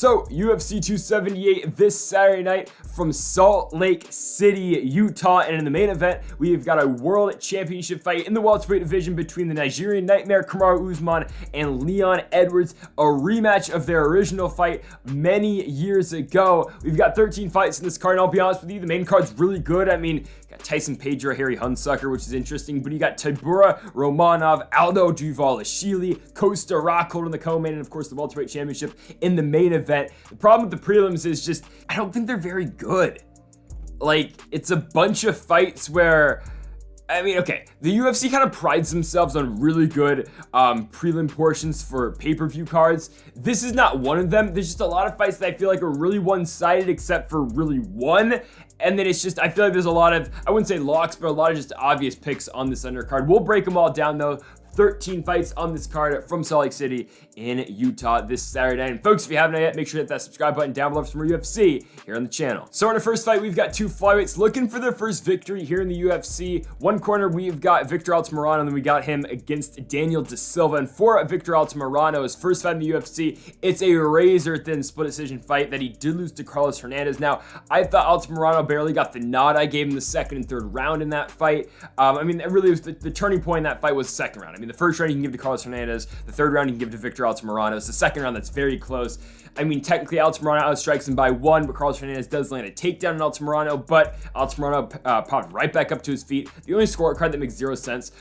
So, UFC 278 this Saturday night from Salt Lake City, Utah. And in the main event, we've got a World Championship fight in the welterweight division between the Nigerian Nightmare Kamaru Usman and Leon Edwards, a rematch of their original fight many years ago. We've got 13 fights in this card, and I'll be honest with you, the main card's really good. I mean, got Tyson, Pedro, Harry Hunsucker, which is interesting, but you got Tybura, Romanov, Aldo, Dvalishvili, Costa, Rockhold in the co-main, and of course the Welterweight Championship in the main event. The problem with the prelims is just, I don't think they're very good. Like, it's a bunch of fights where, I mean, okay, the UFC kind of prides themselves on really good prelim portions for pay-per-view cards. This is not one of them. There's just a lot of fights that I feel like are really one-sided except for really one. And then it's just, I feel like there's a lot of, I wouldn't say locks, but a lot of just obvious picks on this undercard. We'll break them all down though. 13 fights on this card from Salt Lake City in Utah this Saturday night. And folks, if you haven't yet, make sure to hit that subscribe button down below for some more UFC here on the channel. So in our first fight, we've got two flyweights looking for their first victory here in the UFC. One corner, we've got Victor Altamirano, and then we got him against Daniel Da Silva. And for Victor Altamirano's first fight in the UFC, it's a razor-thin split decision fight that he did lose to Carlos Hernandez. Now, I thought Altamirano barely got the nod. I gave him the second and third round in that fight. I mean, it really was the turning point in that fight was the second round. I mean, the first round you can give to Carlos Hernandez, the third round you can give to Victor Altamirano. It's the second round that's very close. I mean, technically Altamirano outstrikes him by one, but Carlos Hernandez does land a takedown on Altamirano, but Altamirano popped right back up to his feet. The only scorecard that makes zero sense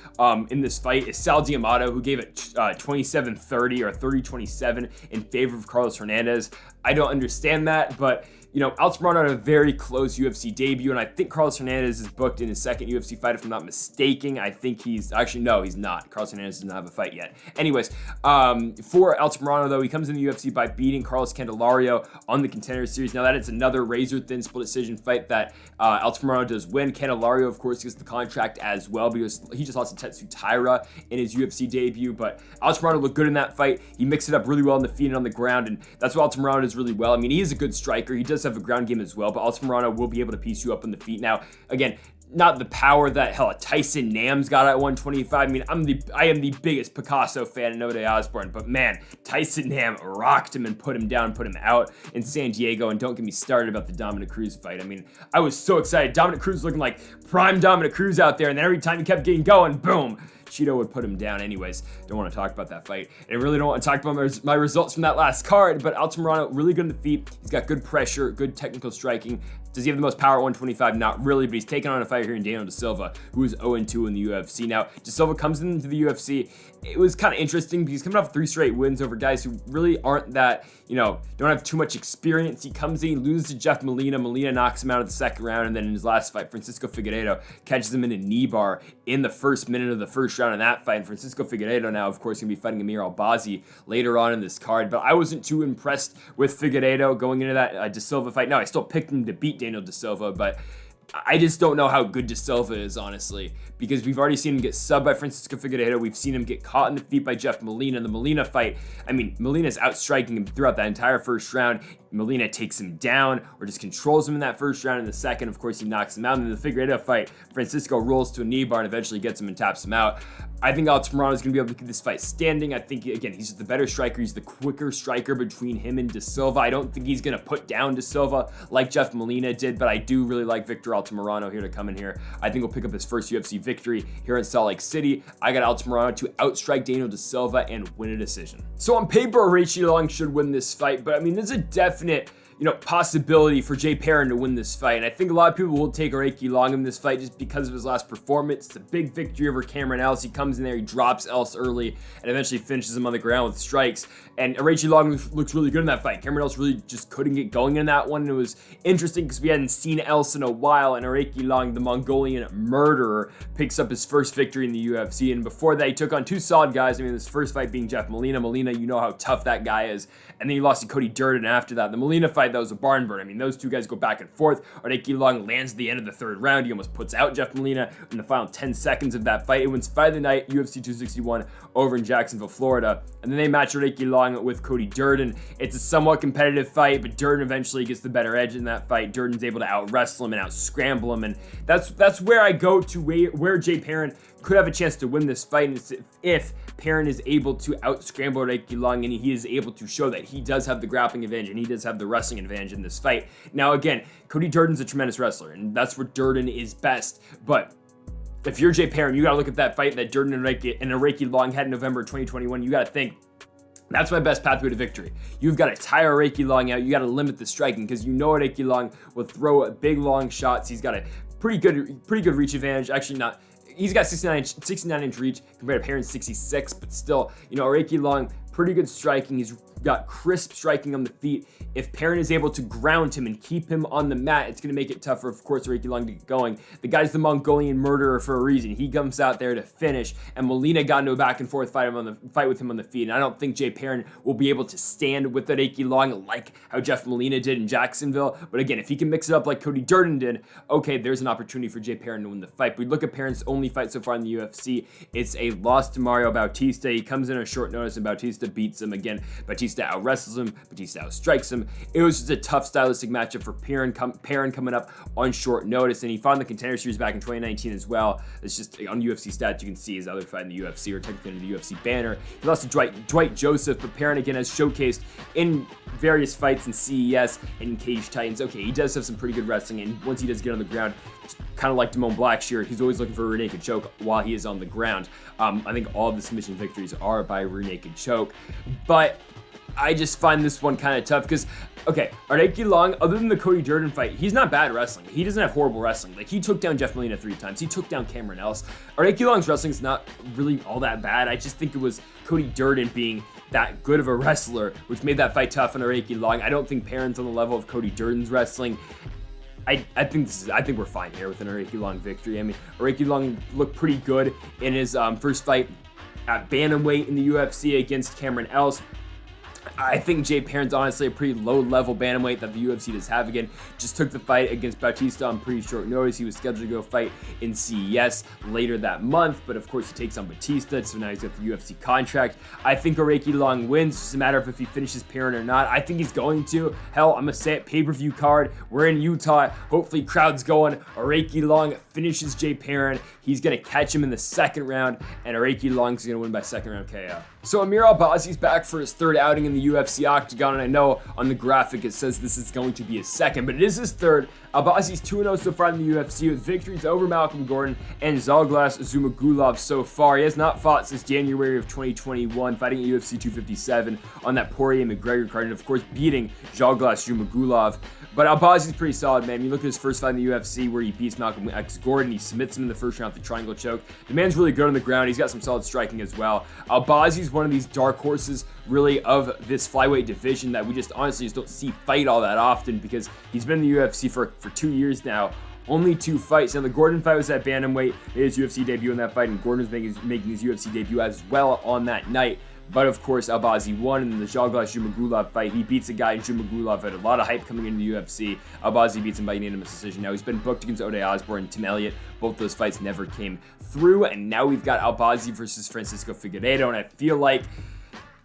in this fight is Sal D'Amato, who gave it 27-30 or 30-27 in favor of Carlos Hernandez. I don't understand that, but you know, Altamirano had a very close UFC debut, and I think Carlos Hernandez is booked in his second UFC fight, if I'm not mistaken. I think he's not. Carlos Hernandez does not have a fight yet. Anyways, for Altamirano, though, he comes in the UFC by beating Carlos Candelario on the Contender Series. Now, that is another razor-thin split decision fight that Altamirano does win. Candelario, of course, gets the contract as well because he just lost to Tetsu Taira in his UFC debut, but Altamirano looked good in that fight. He mixed it up really well on the feet and on the ground, and that's what Altamirano does really well. I mean, he is a good striker. He does have a ground game as well, but Altamirano will be able to piece you up on the feet. Now, again, not the power that Tyson Nam's got at 125. I mean, I am the biggest Picasso fan in Ode Osborne, but man, Tyson Nam rocked him and put him down, put him out in San Diego. And don't get me started about the Dominic Cruz fight. I mean, I was so excited. Dominic Cruz looking like prime Dominic Cruz out there, and then every time he kept getting going, boom, Cheeto would put him down. Anyways, don't want to talk about that fight. And I really don't want to talk about my results from that last card, but Altamirano, really good on the feet. He's got good pressure, good technical striking. Does he have the most power at 125? Not really, but he's taking on a fighter here in Daniel Da Silva, who is 0-2 in the UFC. Now, Da Silva comes into the UFC. It was kind of interesting because he's coming off 3 straight wins over guys who really aren't that, you know, don't have too much experience. He comes in, loses to Jeff Molina. Molina knocks him out of the second round, and then in his last fight, Francisco Figueiredo catches him in a knee bar in the first minute of the first round in that fight. And Francisco Figueiredo now, of course, going to be fighting Amir Albazi later on in this card. But I wasn't too impressed with Figueiredo going into that Da Silva fight. No, I still picked him to beat Daniel Da Silva, but I just don't know how good Da Silva is, honestly, because we've already seen him get subbed by Francisco Figueiredo. We've seen him get caught in the feet by Jeff Molina. In the Molina fight, I mean, Molina's outstriking him throughout that entire first round. Molina takes him down or just controls him in that first round. In the second, of course, he knocks him out. And in the Figueiredo fight, Francisco rolls to a knee bar and eventually gets him and taps him out. I think Altamirano is going to be able to keep this fight standing. I think, again, he's just the better striker. He's the quicker striker between him and Da Silva. I don't think he's going to put down Da Silva like Jeff Molina did, but I do really like Victor Altamirano here to come in here. I think he'll pick up his first UFC victory here in Salt Lake City. I got Altamirano to outstrike Daniel Da Silva and win a decision. So on paper, Aoriqileng should win this fight, but I mean, there's a definite possibility for Jay Perrin to win this fight. And I think a lot of people will take Aoriqileng in this fight just because of his last performance. It's a big victory over Cameron Else. He comes in there, he drops Else early, and eventually finishes him on the ground with strikes. And Aoriqileng looks really good in that fight. Cameron Else really just couldn't get going in that one. And it was interesting because we hadn't seen Else in a while, and Aoriqileng, the Mongolian murderer, picks up his first victory in the UFC. And before that, he took on 2 solid guys. I mean, this first fight being Jeff Molina. Molina, you know how tough that guy is. And then he lost to Cody Durden after that. The Molina fight fight that was a barn burn. I mean, those two guys go back and forth. Aoriqileng lands at the end of the third round. He almost puts out Jeff Molina in the final 10 seconds of that fight. It wins fight of the night, UFC 261 over in Jacksonville, Florida. And then they match Aoriqileng with Cody Durden. It's a somewhat competitive fight, but Durden eventually gets the better edge in that fight. Durden's able to out-wrestle him and out-scramble him, and that's where I go to where Jay Perrin could have a chance to win this fight, and if Perrin is able to out-scramble Aoriqileng and he is able to show that he does have the grappling advantage and he does have the wrestling advantage in this fight. Now again, Cody Durden's a tremendous wrestler, and that's where Durden is best, but if you're Jay Perrin, you gotta look at that fight that Durden and Aoriqileng had in November 2021. You gotta think, that's my best pathway to victory. You've got to tire Aoriqileng out. You got to limit the striking because you know Aoriqileng will throw big long shots. He's got a pretty good reach advantage. Actually, not. He's got 69-inch reach compared to Perrin's 66, but still, you know, Aoriqileng, pretty good striking. He's got crisp striking on the feet. If Perrin is able to ground him and keep him on the mat, it's going to make it tougher, of course, Aoriqileng to get going. The guy's the Mongolian murderer for a reason. He comes out there to finish, and Molina got into a back and forth fight with him on the feet, and I don't think Jay Perrin will be able to stand with Aoriqileng like how Jeff Molina did in Jacksonville. But again, if he can mix it up like Cody Durden did, okay, there's an opportunity for Jay Perrin to win the fight. But we look at Perrin's only fight so far in the UFC. It's a loss to Mario Bautista. He comes in on short notice, and Bautista beats him. Again, Bautista out-wrestles him. Batista out-strikes him. It was just a tough stylistic matchup for Perrin coming up on short notice, and he fought in the Contender Series back in 2019 as well. It's just on UFC stats, you can see his other fight in the UFC, or technically in the UFC banner. He lost to Dwight Joseph, but Perrin again has showcased in various fights in CES and in Cage Titans. Okay, he does have some pretty good wrestling, and once he does get on the ground, kind of like Damone Blackshear, he's always looking for a rear naked choke while he is on the ground. I think all of the submission victories are by rear naked choke, but I just find this one kind of tough because, okay, Aoriqileng, other than the Cody Durden fight, he's not bad at wrestling. He doesn't have horrible wrestling. Like, he took down Jeff Molina 3 times. He took down Cameron Else. Aoriqileng's wrestling's not really all that bad. I just think it was Cody Durden being that good of a wrestler, which made that fight tough on Aoriqileng. I don't think Perrin's on the level of Cody Durden's wrestling. I think we're fine here with an Aoriqileng victory. I mean, Aoriqileng looked pretty good in his first fight at bantamweight in the UFC against Cameron Else. I think Jay Perrin's honestly a pretty low-level bantamweight that the UFC does have. Again, just took the fight against Bautista on pretty short notice. He was scheduled to go fight in CES later that month, but of course he takes on Bautista, so now he's got the UFC contract. I think Aoriqileng wins. It's just a matter of if he finishes Perrin or not. I think he's going to. Hell, I'm going to say it, pay-per-view card. We're in Utah. Hopefully crowd's going. Aoriqileng finishes Jay Perrin. He's going to catch him in the second round, and Aoriqileng's going to win by second round KO. So Amir Albazi's back for his third outing in the UFC octagon, and I know on the graphic it says this is going to be his second, but it is his third. Albazi's 2-0 so far in the UFC with victories over Malcolm Gordon and Zhalgas Zhumagulov so far. He has not fought since January of 2021, fighting at UFC 257 on that Poirier-McGregor card, and of course beating Zhalgas Zhumagulov. But Albazi's pretty solid, man. You look at his first fight in the UFC where he beats Malcolm X Gordon. He submits him in the first round with the triangle choke. The man's really good on the ground. He's got some solid striking as well. Albazi's one of these dark horses, really, of this flyweight division that we just honestly just don't see fight all that often because he's been in the UFC for 2 years now. Only 2 fights. Now, the Gordon fight was at bantamweight. Made his UFC debut in that fight, and Gordon was making his UFC debut as well on that night. But of course, Albazi won in the Zhalgas Zhumagulov fight. He beats a guy in Zhumagulov, had a lot of hype coming into the UFC. Albazi beats him by unanimous decision. Now he's been booked against Ode Osborne and Tim Elliott. Both those fights never came through, and now we've got Albazi versus Francisco Figueiredo, and I feel like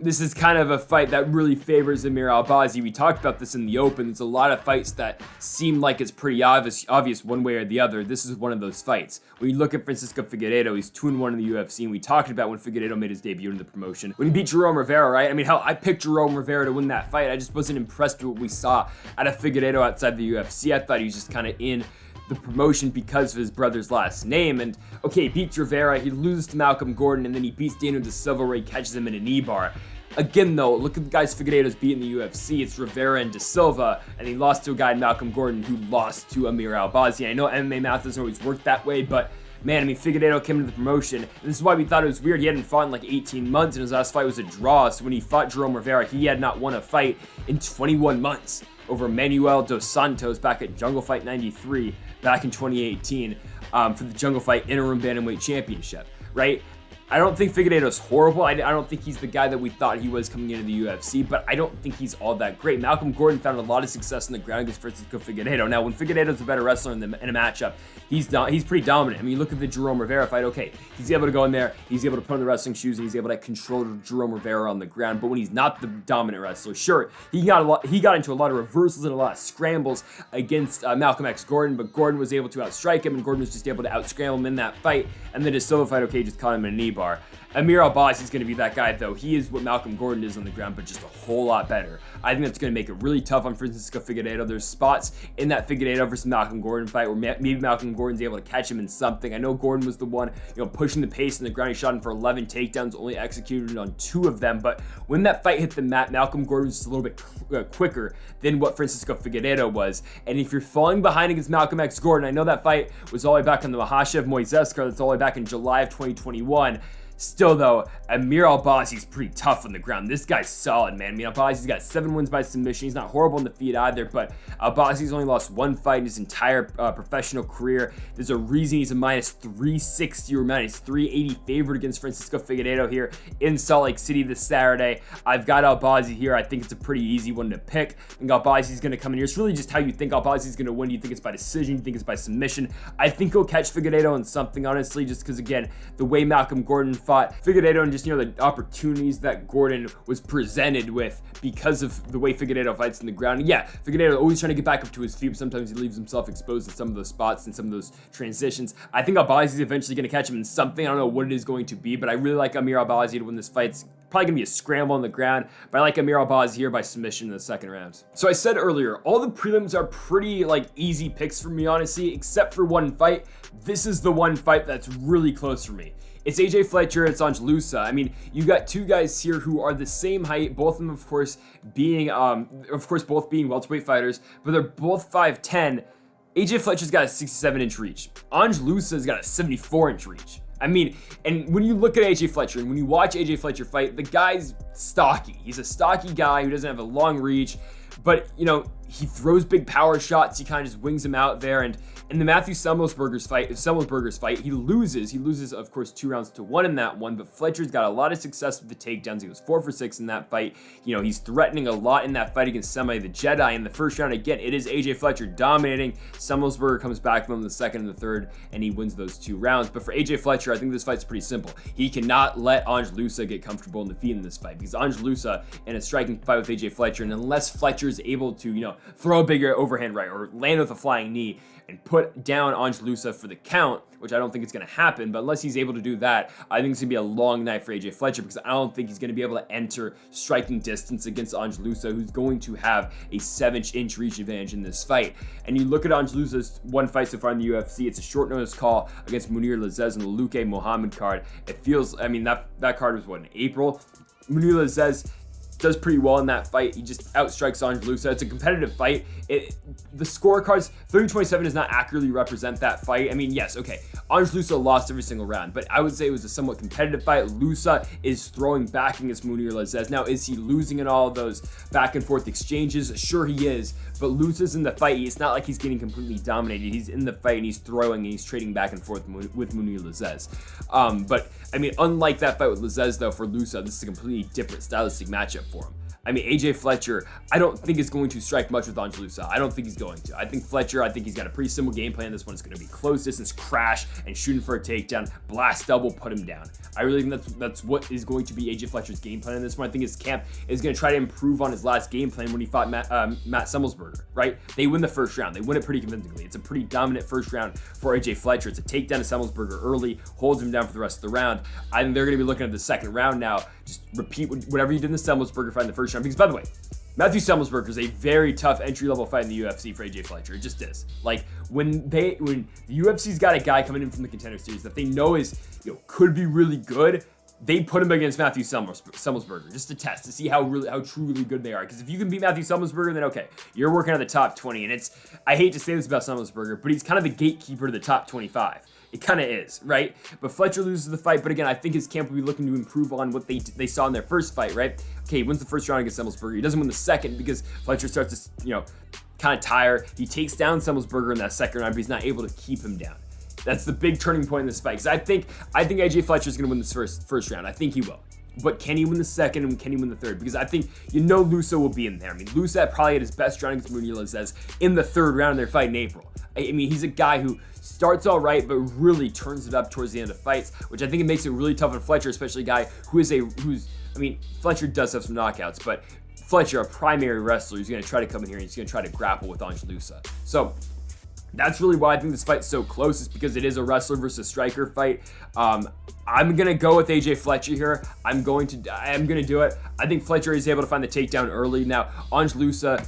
this is kind of a fight that really favors Amir Albazi. We talked about this in the open. There's a lot of fights that seem like it's pretty obvious one way or the other. This is one of those fights. When you look at Francisco Figueiredo, he's 2-1 in the UFC, and we talked about when Figueiredo made his debut in the promotion. When he beat Jerome Rivera, right? I mean, hell, I picked Jerome Rivera to win that fight. I just wasn't impressed with what we saw out of Figueiredo outside the UFC. I thought he was just kind of in the promotion because of his brother's last name. And okay, he beats Rivera, he loses to Malcolm Gordon, and then he beats Daniel De Silva where he catches him in a knee bar. Again, though, look at the guys Figueiredo's beat in the UFC. It's Rivera and De Silva, and he lost to a guy, Malcolm Gordon, who lost to Amir Albazi. I know MMA math doesn't always work that way, but man, I mean, Figueiredo came into the promotion, and this is why we thought it was weird. He hadn't fought in like 18 months, and his last fight was a draw. So when he fought Jerome Rivera, he had not won a fight in 21 months over Manuel dos Santos back at Jungle Fight 93 back in 2018 for the Jungle Fight Interim Bantamweight Championship, right? I don't think Figueiredo's horrible. I don't think he's the guy that we thought he was coming into the UFC, but I don't think he's all that great. Malcolm Gordon found a lot of success in the ground against Francisco Figueiredo. Now, when Figueiredo's a better wrestler in a matchup, he's pretty dominant. I mean, you look at the Jerome Rivera fight, okay, he's able to go in there, he's able to put on the wrestling shoes, and he's able to control Jerome Rivera on the ground, but when he's not the dominant wrestler, sure, he got into a lot of reversals and a lot of scrambles against Malcolm X Gordon, but Gordon was able to outstrike him, and Gordon was just able to outscramble him in that fight, and then his Silva fight, okay, just caught him in a knee bar. Amir Albazi is going to be that guy, though. He is what Malcolm Gordon is on the ground, but just a whole lot better. I think that's going to make it really tough on Francisco Figueiredo. There's spots in that Figueiredo versus Malcolm Gordon fight where maybe Malcolm Gordon's able to catch him in something. I know Gordon was the one, pushing the pace in the ground. He shot him for 11 takedowns, only executed on 2 of them. But when that fight hit the mat, Malcolm Gordon was just a little bit quicker than what Francisco Figueiredo was. And if you're falling behind against Malcolm X Gordon, I know that fight was all the way back on the Mahashev Moises card. That's all the way back in July of 2021. Still, though, Amir Albazi's pretty tough on the ground. This guy's solid, man. I mean, Albazi's got 7 wins by submission. He's not horrible on the feet either, but Albazi's only lost 1 fight in his entire professional career. There's a reason he's a minus 360 or minus 380 favorite against Francisco Figueiredo here in Salt Lake City this Saturday. I've got Albazi here. I think it's a pretty easy one to pick. I think Albazi's going to come in here. It's really just how you think Albazi's going to win. Do you think it's by decision? Do you think it's by submission? I think he'll catch Figueiredo in something, honestly, just because, again, the way Malcolm Gordon fought Figueiredo and just, the opportunities that Gordon was presented with because of the way Figueiredo fights in the ground. And yeah, Figueiredo always trying to get back up to his feet, but sometimes he leaves himself exposed to some of those spots and some of those transitions. I think Albazi's eventually going to catch him in something. I don't know what it is going to be, but I really like Amir Albazi to win this fight. It's probably going to be a scramble on the ground, but I like Amir Albazi here by submission in the second round. So I said earlier, all the prelims are pretty easy picks for me, honestly, except for one fight. This is the one fight that's really close for me. It's AJ Fletcher, it's on Loosa. I mean, you got 2 guys here who are the same height, both of them, of course, being welterweight fighters, but they're both 5'10". AJ Fletcher's got a 67-inch reach. Ange Loosa's got a 74-inch reach. I mean, and when you look at AJ Fletcher and when you watch AJ Fletcher fight, the guy's stocky. He's a stocky guy who doesn't have a long reach, but, he throws big power shots. He kind of just wings them out there. And in the Matthew Semelsberger's fight, he loses. He loses, of course, 2-1 in that one, but Fletcher's got a lot of success with the takedowns. He was 4 for 6 in that fight. He's threatening a lot in that fight against Semi the Jedi. In the first round, again, it is AJ Fletcher dominating. Semelsberger comes back from him in the second and the third, and he wins those 2 rounds. But for AJ Fletcher, I think this fight's pretty simple. He cannot let Ange Loosa get comfortable in the feet in this fight, because Ange Loosa in a striking fight with AJ Fletcher, and unless Fletcher is able to, throw a bigger overhand right or land with a flying knee and put down Ange Loosa for the count, which I don't think it's going to happen, but unless he's able to do that, I think it's going to be a long night for AJ Fletcher, because I don't think he's going to be able to enter striking distance against Ange Loosa, who's going to have a 7-inch reach advantage in this fight. And you look at Ange Loosa's one fight so far in the UFC, it's a short notice call against Munir Lazez on the Luke Mohammed card. It feels, that card was in April. Munir Lazez does pretty well in that fight. He just outstrikes Ange Loosa. It's a competitive fight. The scorecards, 30-27 does not accurately represent that fight. I mean, yes, okay, Ange Loosa lost every single round, but I would say it was a somewhat competitive fight. Loosa is throwing back against Munir Lazez. Now, is he losing in all of those back and forth exchanges? Sure he is, but Loosa's in the fight. It's not like he's getting completely dominated. He's in the fight and he's throwing and he's trading back and forth with Munir Lazez. But I mean, unlike that fight with Lazez, though, for Loosa, this is a completely different stylistic matchup for him. I mean, AJ Fletcher, I don't think is going to strike much with Ange Loosa. I don't think he's going to. I think he's got a pretty simple game plan. This one is going to be close distance, crash, and shooting for a takedown, blast double, put him down. I really think that's what is going to be AJ Fletcher's game plan in this one. I think his camp is going to try to improve on his last game plan when he fought Matt Semelsberger, right? They win the first round. They win it pretty convincingly. It's a pretty dominant first round for AJ Fletcher. It's a takedown to Semelsberger early, holds him down for the rest of the round. I think they're going to be looking at the second round now. Just repeat whatever you did in the Semelsberger fight in the first round. Because, by the way, Matthew Semelsberger is a very tough entry-level fight in the UFC for AJ Fletcher. It just is. When the UFC's got a guy coming in from the Contender Series that they know is, could be really good, they put him against Matthew Semelsberger just to test, to see how truly good they are. Because if you can beat Matthew Semelsberger, then okay, you're working on the top 20. And I hate to say this about Semelsberger, but he's kind of the gatekeeper to the top 25. It kind of is, right? But Fletcher loses the fight, but again, I think his camp will be looking to improve on what they saw in their first fight, right? Okay, he wins the first round against Semelsberger. He doesn't win the second because Fletcher starts to, kind of tire. He takes down Semelsberger in that second round, but he's not able to keep him down. That's the big turning point in this fight. Because I think AJ Fletcher is going to win this first round. I think he will. But can he win the second and can he win the third? Because I think, Loosa will be in there. I mean, Loosa probably had his best round against Muniz in the third round of their fight in April. I mean, he's a guy who starts all right, but really turns it up towards the end of fights, which I think it makes it really tough on Fletcher, especially a guy Fletcher does have some knockouts, but Fletcher, a primary wrestler, he's going to try to come in here and he's going to try to grapple with Loosa. So that's really why I think this fight's so close, is because it is a wrestler versus striker fight. I'm going to go with AJ Fletcher here. I'm going to do it. I think Fletcher is able to find the takedown early. Now, Loosa,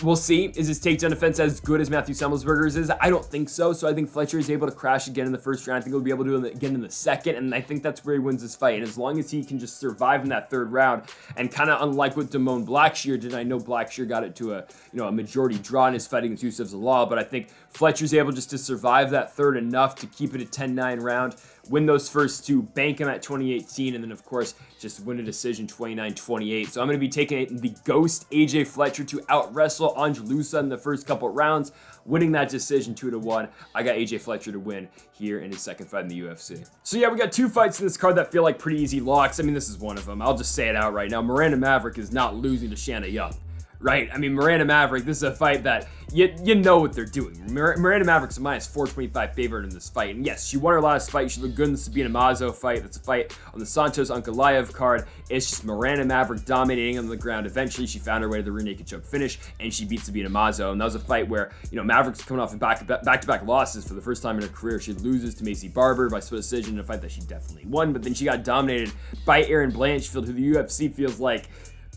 we'll see. Is his takedown defense as good as Matthew Semelsberger's is? I don't think so. So I think Fletcher is able to crash again in the first round. I think he'll be able to do it again in the second. And I think that's where he wins this fight. And as long as he can just survive in that third round, and kind of unlike what Damone Blackshear did, I know Blackshear got it to a majority draw in his fight against Yusuf Zalal, but I think Fletcher's able just to survive that third enough to keep it a 10-9 round, win those first two, bank him at 2018, and then of course just win a decision 29-28. So I'm going to be taking the Ghost AJ Fletcher to out wrestle Loosa in the first couple rounds, winning that decision 2-1. I got AJ Fletcher to win here in his second fight in the UFC. So yeah, we got two fights in this card that feel like pretty easy locks. I mean, this is one of them. I'll just say it out right now. Miranda Maverick is not losing to Shanna Young. Right? I mean, Miranda Maverick, this is a fight that you know what they're doing. Miranda Maverick's a minus 425 favorite in this fight. And yes, she won her last fight. She looked good in the Sabina Mazo fight. That's a fight on the Santos Ankalaev card. It's just Miranda Maverick dominating on the ground. Eventually, she found her way to the rear naked choke finish, and she beat Sabina Mazo. And that was a fight where, Maverick's coming off of back-to-back losses for the first time in her career. She loses to Macy Barber by split decision in a fight that she definitely won. But then she got dominated by Erin Blanchfield, who the UFC feels like,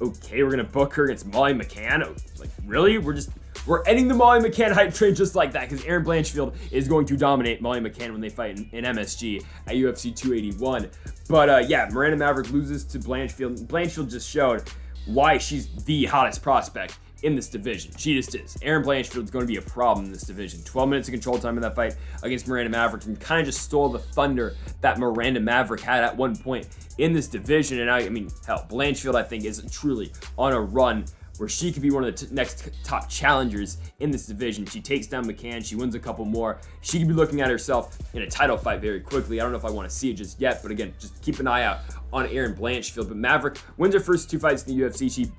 okay, we're gonna book her against Molly McCann. Like, really? We're ending the Molly McCann hype train just like that, because Erin Blanchfield is going to dominate Molly McCann when they fight in MSG at UFC 281. But yeah, Miranda Maverick loses to Blanchfield. Blanchfield just showed why she's the hottest prospect in this division. She just is. Erin Blanchfield is going to be a problem in this division. 12 minutes of control time in that fight against Miranda Maverick, and kind of just stole the thunder that Miranda Maverick had at one point in this division. And I mean, hell, Blanchfield, I think, is truly on a run where she could be one of the next top challengers in this division. She takes down McCann. She wins a couple more. She could be looking at herself in a title fight very quickly. I don't know if I want to see it just yet, but again, just keep an eye out on Erin Blanchfield. But Maverick wins her first two fights in the UFC. She,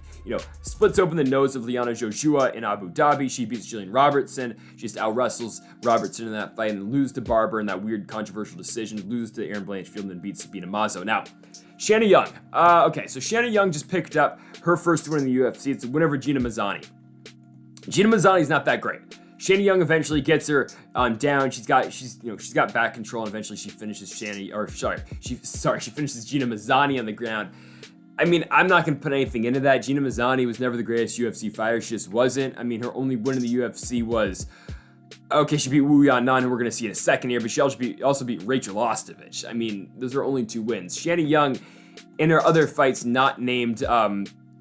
splits open the nose of Liana Jojua in Abu Dhabi. She beats Jillian Robertson. She just out-wrestles Robertson in that fight and loses to Barber in that weird controversial decision, loses to Erin Blanchfield, and then beats Sabina Mazo. Now, Shanna Young. Okay, so Shanna Young just picked up her first win in the UFC. It's a win over Gina Mazzani. Gina Mazzani's not that great. Shanna Young eventually gets her down. She's got back control, and eventually she finishes she finishes Gina Mazzani on the ground. I mean, I'm not going to put anything into that. Gina Mazzani was never the greatest UFC fighter. She just wasn't. I mean, her only win in the UFC was, okay, she beat Wu Yan Nan, and we're going to see in a second here, but she also beat Rachel Ostovich. I mean, those are only two wins. Shanna Young, in her other fights not named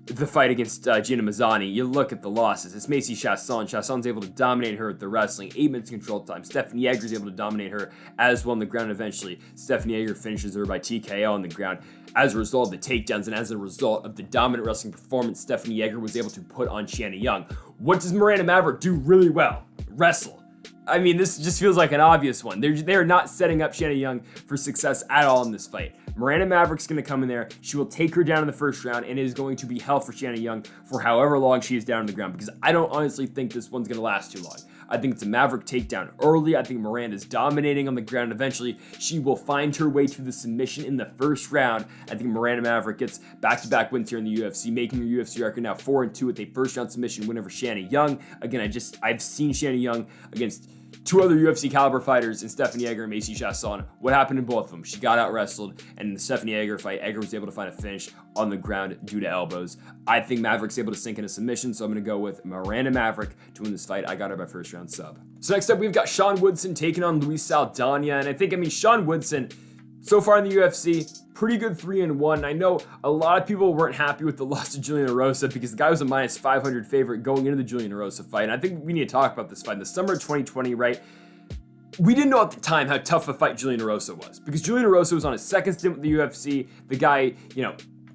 the fight against Gina Mazzani, you look at the losses. It's Macy Chasson. Chasson's able to dominate her with the wrestling. 8 minutes control time. Stephanie Yeager's able to dominate her as well on the ground. Eventually, Stephanie Yeager finishes her by TKO on the ground. As a result of the takedowns and as a result of the dominant wrestling performance Stephanie Yeager was able to put on Shanna Young. What does Miranda Maverick do really well? Wrestle. I mean, this just feels like an obvious one. They're not setting up Shanna Young for success at all in this fight. Miranda Maverick's going to come in there. She will take her down in the first round, and it is going to be hell for Shanna Young for however long she is down on the ground, because I don't honestly think this one's going to last too long. I think it's a Maverick takedown early. I think Miranda's dominating on the ground. Eventually, she will find her way to the submission in the first round. I think Miranda Maverick gets back-to-back wins here in the UFC, making her UFC record now 4-2 with a first-round submission win over Shanna Young. Again, I've seen Shanna Young against two other UFC caliber fighters in Stephanie Yeager and Macy Chasson. What happened in both of them? She got out-wrestled, and in the Stephanie Yeager fight, Yeager was able to find a finish on the ground due to elbows. I think Maverick's able to sink in a submission, so I'm going to go with Miranda Maverick to win this fight. I got her by first round sub. So next up, we've got Sean Woodson taking on Luis Saldana, and I think, Sean Woodson, so far in the UFC, pretty good 3-1. I know a lot of people weren't happy with the loss to Julian Erosa because the guy was a minus 500 favorite going into the Julian Erosa fight. And I think we need to talk about this fight. In the summer of 2020, right? We didn't know at the time how tough a fight Julian Erosa was because Julian Erosa was on his second stint with the UFC. The guy,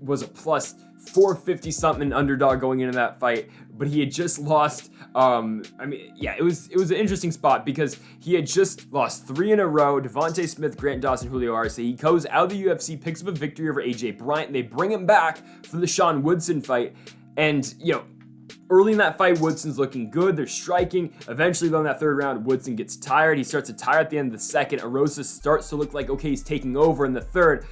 was a plus 450 something underdog going into that fight, but he had just lost. It was an interesting spot because he had just lost 3 in a row. Devontae Smith, Grant Dawson, Julio Arce. He goes out of the UFC, picks up a victory over AJ Bryant, and they bring him back for the Sean Woodson fight. And early in that fight, Woodson's looking good. They're striking. Eventually, though, in that third round, Woodson gets tired. He starts to tire at the end of the second. Arosa starts to look like, okay, he's taking over in the third.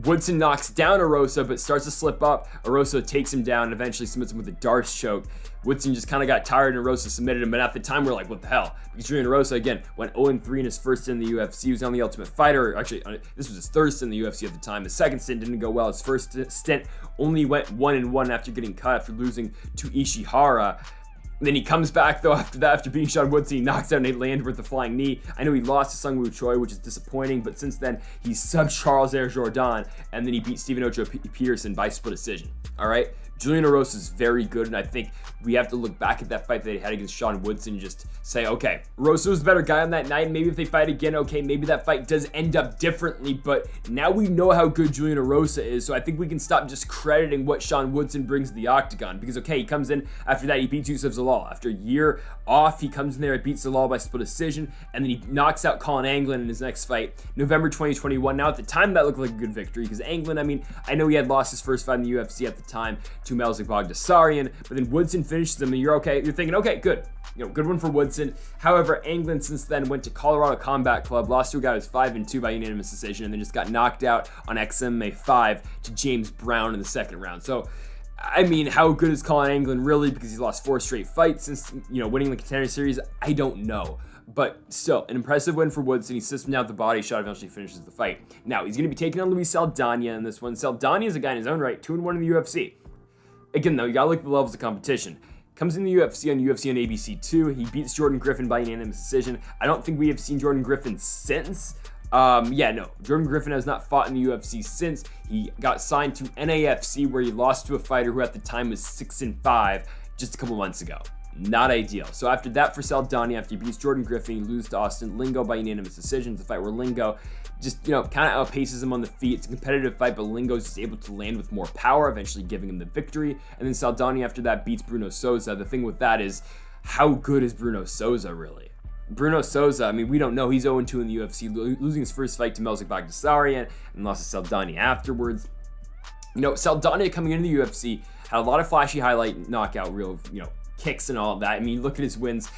Woodson knocks down Arosa, but starts to slip up. Arosa takes him down and eventually submits him with a Darce choke. Woodson just kind of got tired and Arosa submitted him, but at the time we're like, what the hell? Because Julian Arosa, again, went 0-3 in his first stint in the UFC. He was on the Ultimate Fighter. Actually, this was his third stint in the UFC at the time. His second stint didn't go well. His first stint only went 1-1 after getting cut after losing to Ishihara. Then he comes back, though, after beating Sean Woodson. He knocks out Nate Land with the flying knee. I know he lost to Sungwoo Choi, which is disappointing, but since then, he subbed Charles Air Jordan, and then he beat Stephen Ocho Peterson by split decision. All right? Julian Arosa is very good, and I think we have to look back at that fight that he had against Sean Woodson and just say, okay, Arosa was the better guy on that night, and maybe if they fight again, okay, maybe that fight does end up differently, but now we know how good Julian Arosa is, so I think we can stop just crediting what Sean Woodson brings to the octagon, because, okay, he comes in, after that, he beats Yusuf Zalal. After a year off, he comes in there and beats Zalal by split decision, and then he knocks out Colin Anglin in his next fight, November 2021. Now, at the time, that looked like a good victory, because Anglin, I know he had lost his first fight in the UFC at the time to Melzik Bogdasarian, but then Woodson finishes him, and you're thinking, okay, good. Good one for Woodson. However, Anglin since then went to Colorado Combat Club, lost to a guy who was 5-2 by unanimous decision, and then just got knocked out on XMMA 5 to James Brown in the second round. So, how good is Colin Anglin really? Because he's lost 4 straight fights since, winning the Contender Series? I don't know. But still, an impressive win for Woodson. He sits him down with the body shot, eventually finishes the fight. Now, he's going to be taking on Luis Saldana in this one. Saldana is a guy in his own right, 2-1 in the UFC. Again, though, you got to look at the levels of competition. Comes in the UFC on ABC 2. He beats Jordan Griffin by unanimous decision. I don't think we have seen Jordan Griffin since. Jordan Griffin has not fought in the UFC since. He got signed to NAFC, where he lost to a fighter who at the time was 6-5 just a couple months ago. Not ideal. So after that for Saldana, after he beats Jordan Griffin, he loses to Austin Lingo by unanimous decision. It's a fight where Lingo just, kind of outpaces him on the feet. It's a competitive fight, but Lingo's just able to land with more power, eventually giving him the victory. And then Saldana after that beats Bruno Souza. The thing with that is, how good is Bruno Souza really? Bruno Souza, we don't know. He's 0-2 in the UFC, losing his first fight to Melzik Bogdasarian and lost to Saldana afterwards. Saldana coming into the UFC had a lot of flashy highlight knockout reel, kicks and all of that. You look at his wins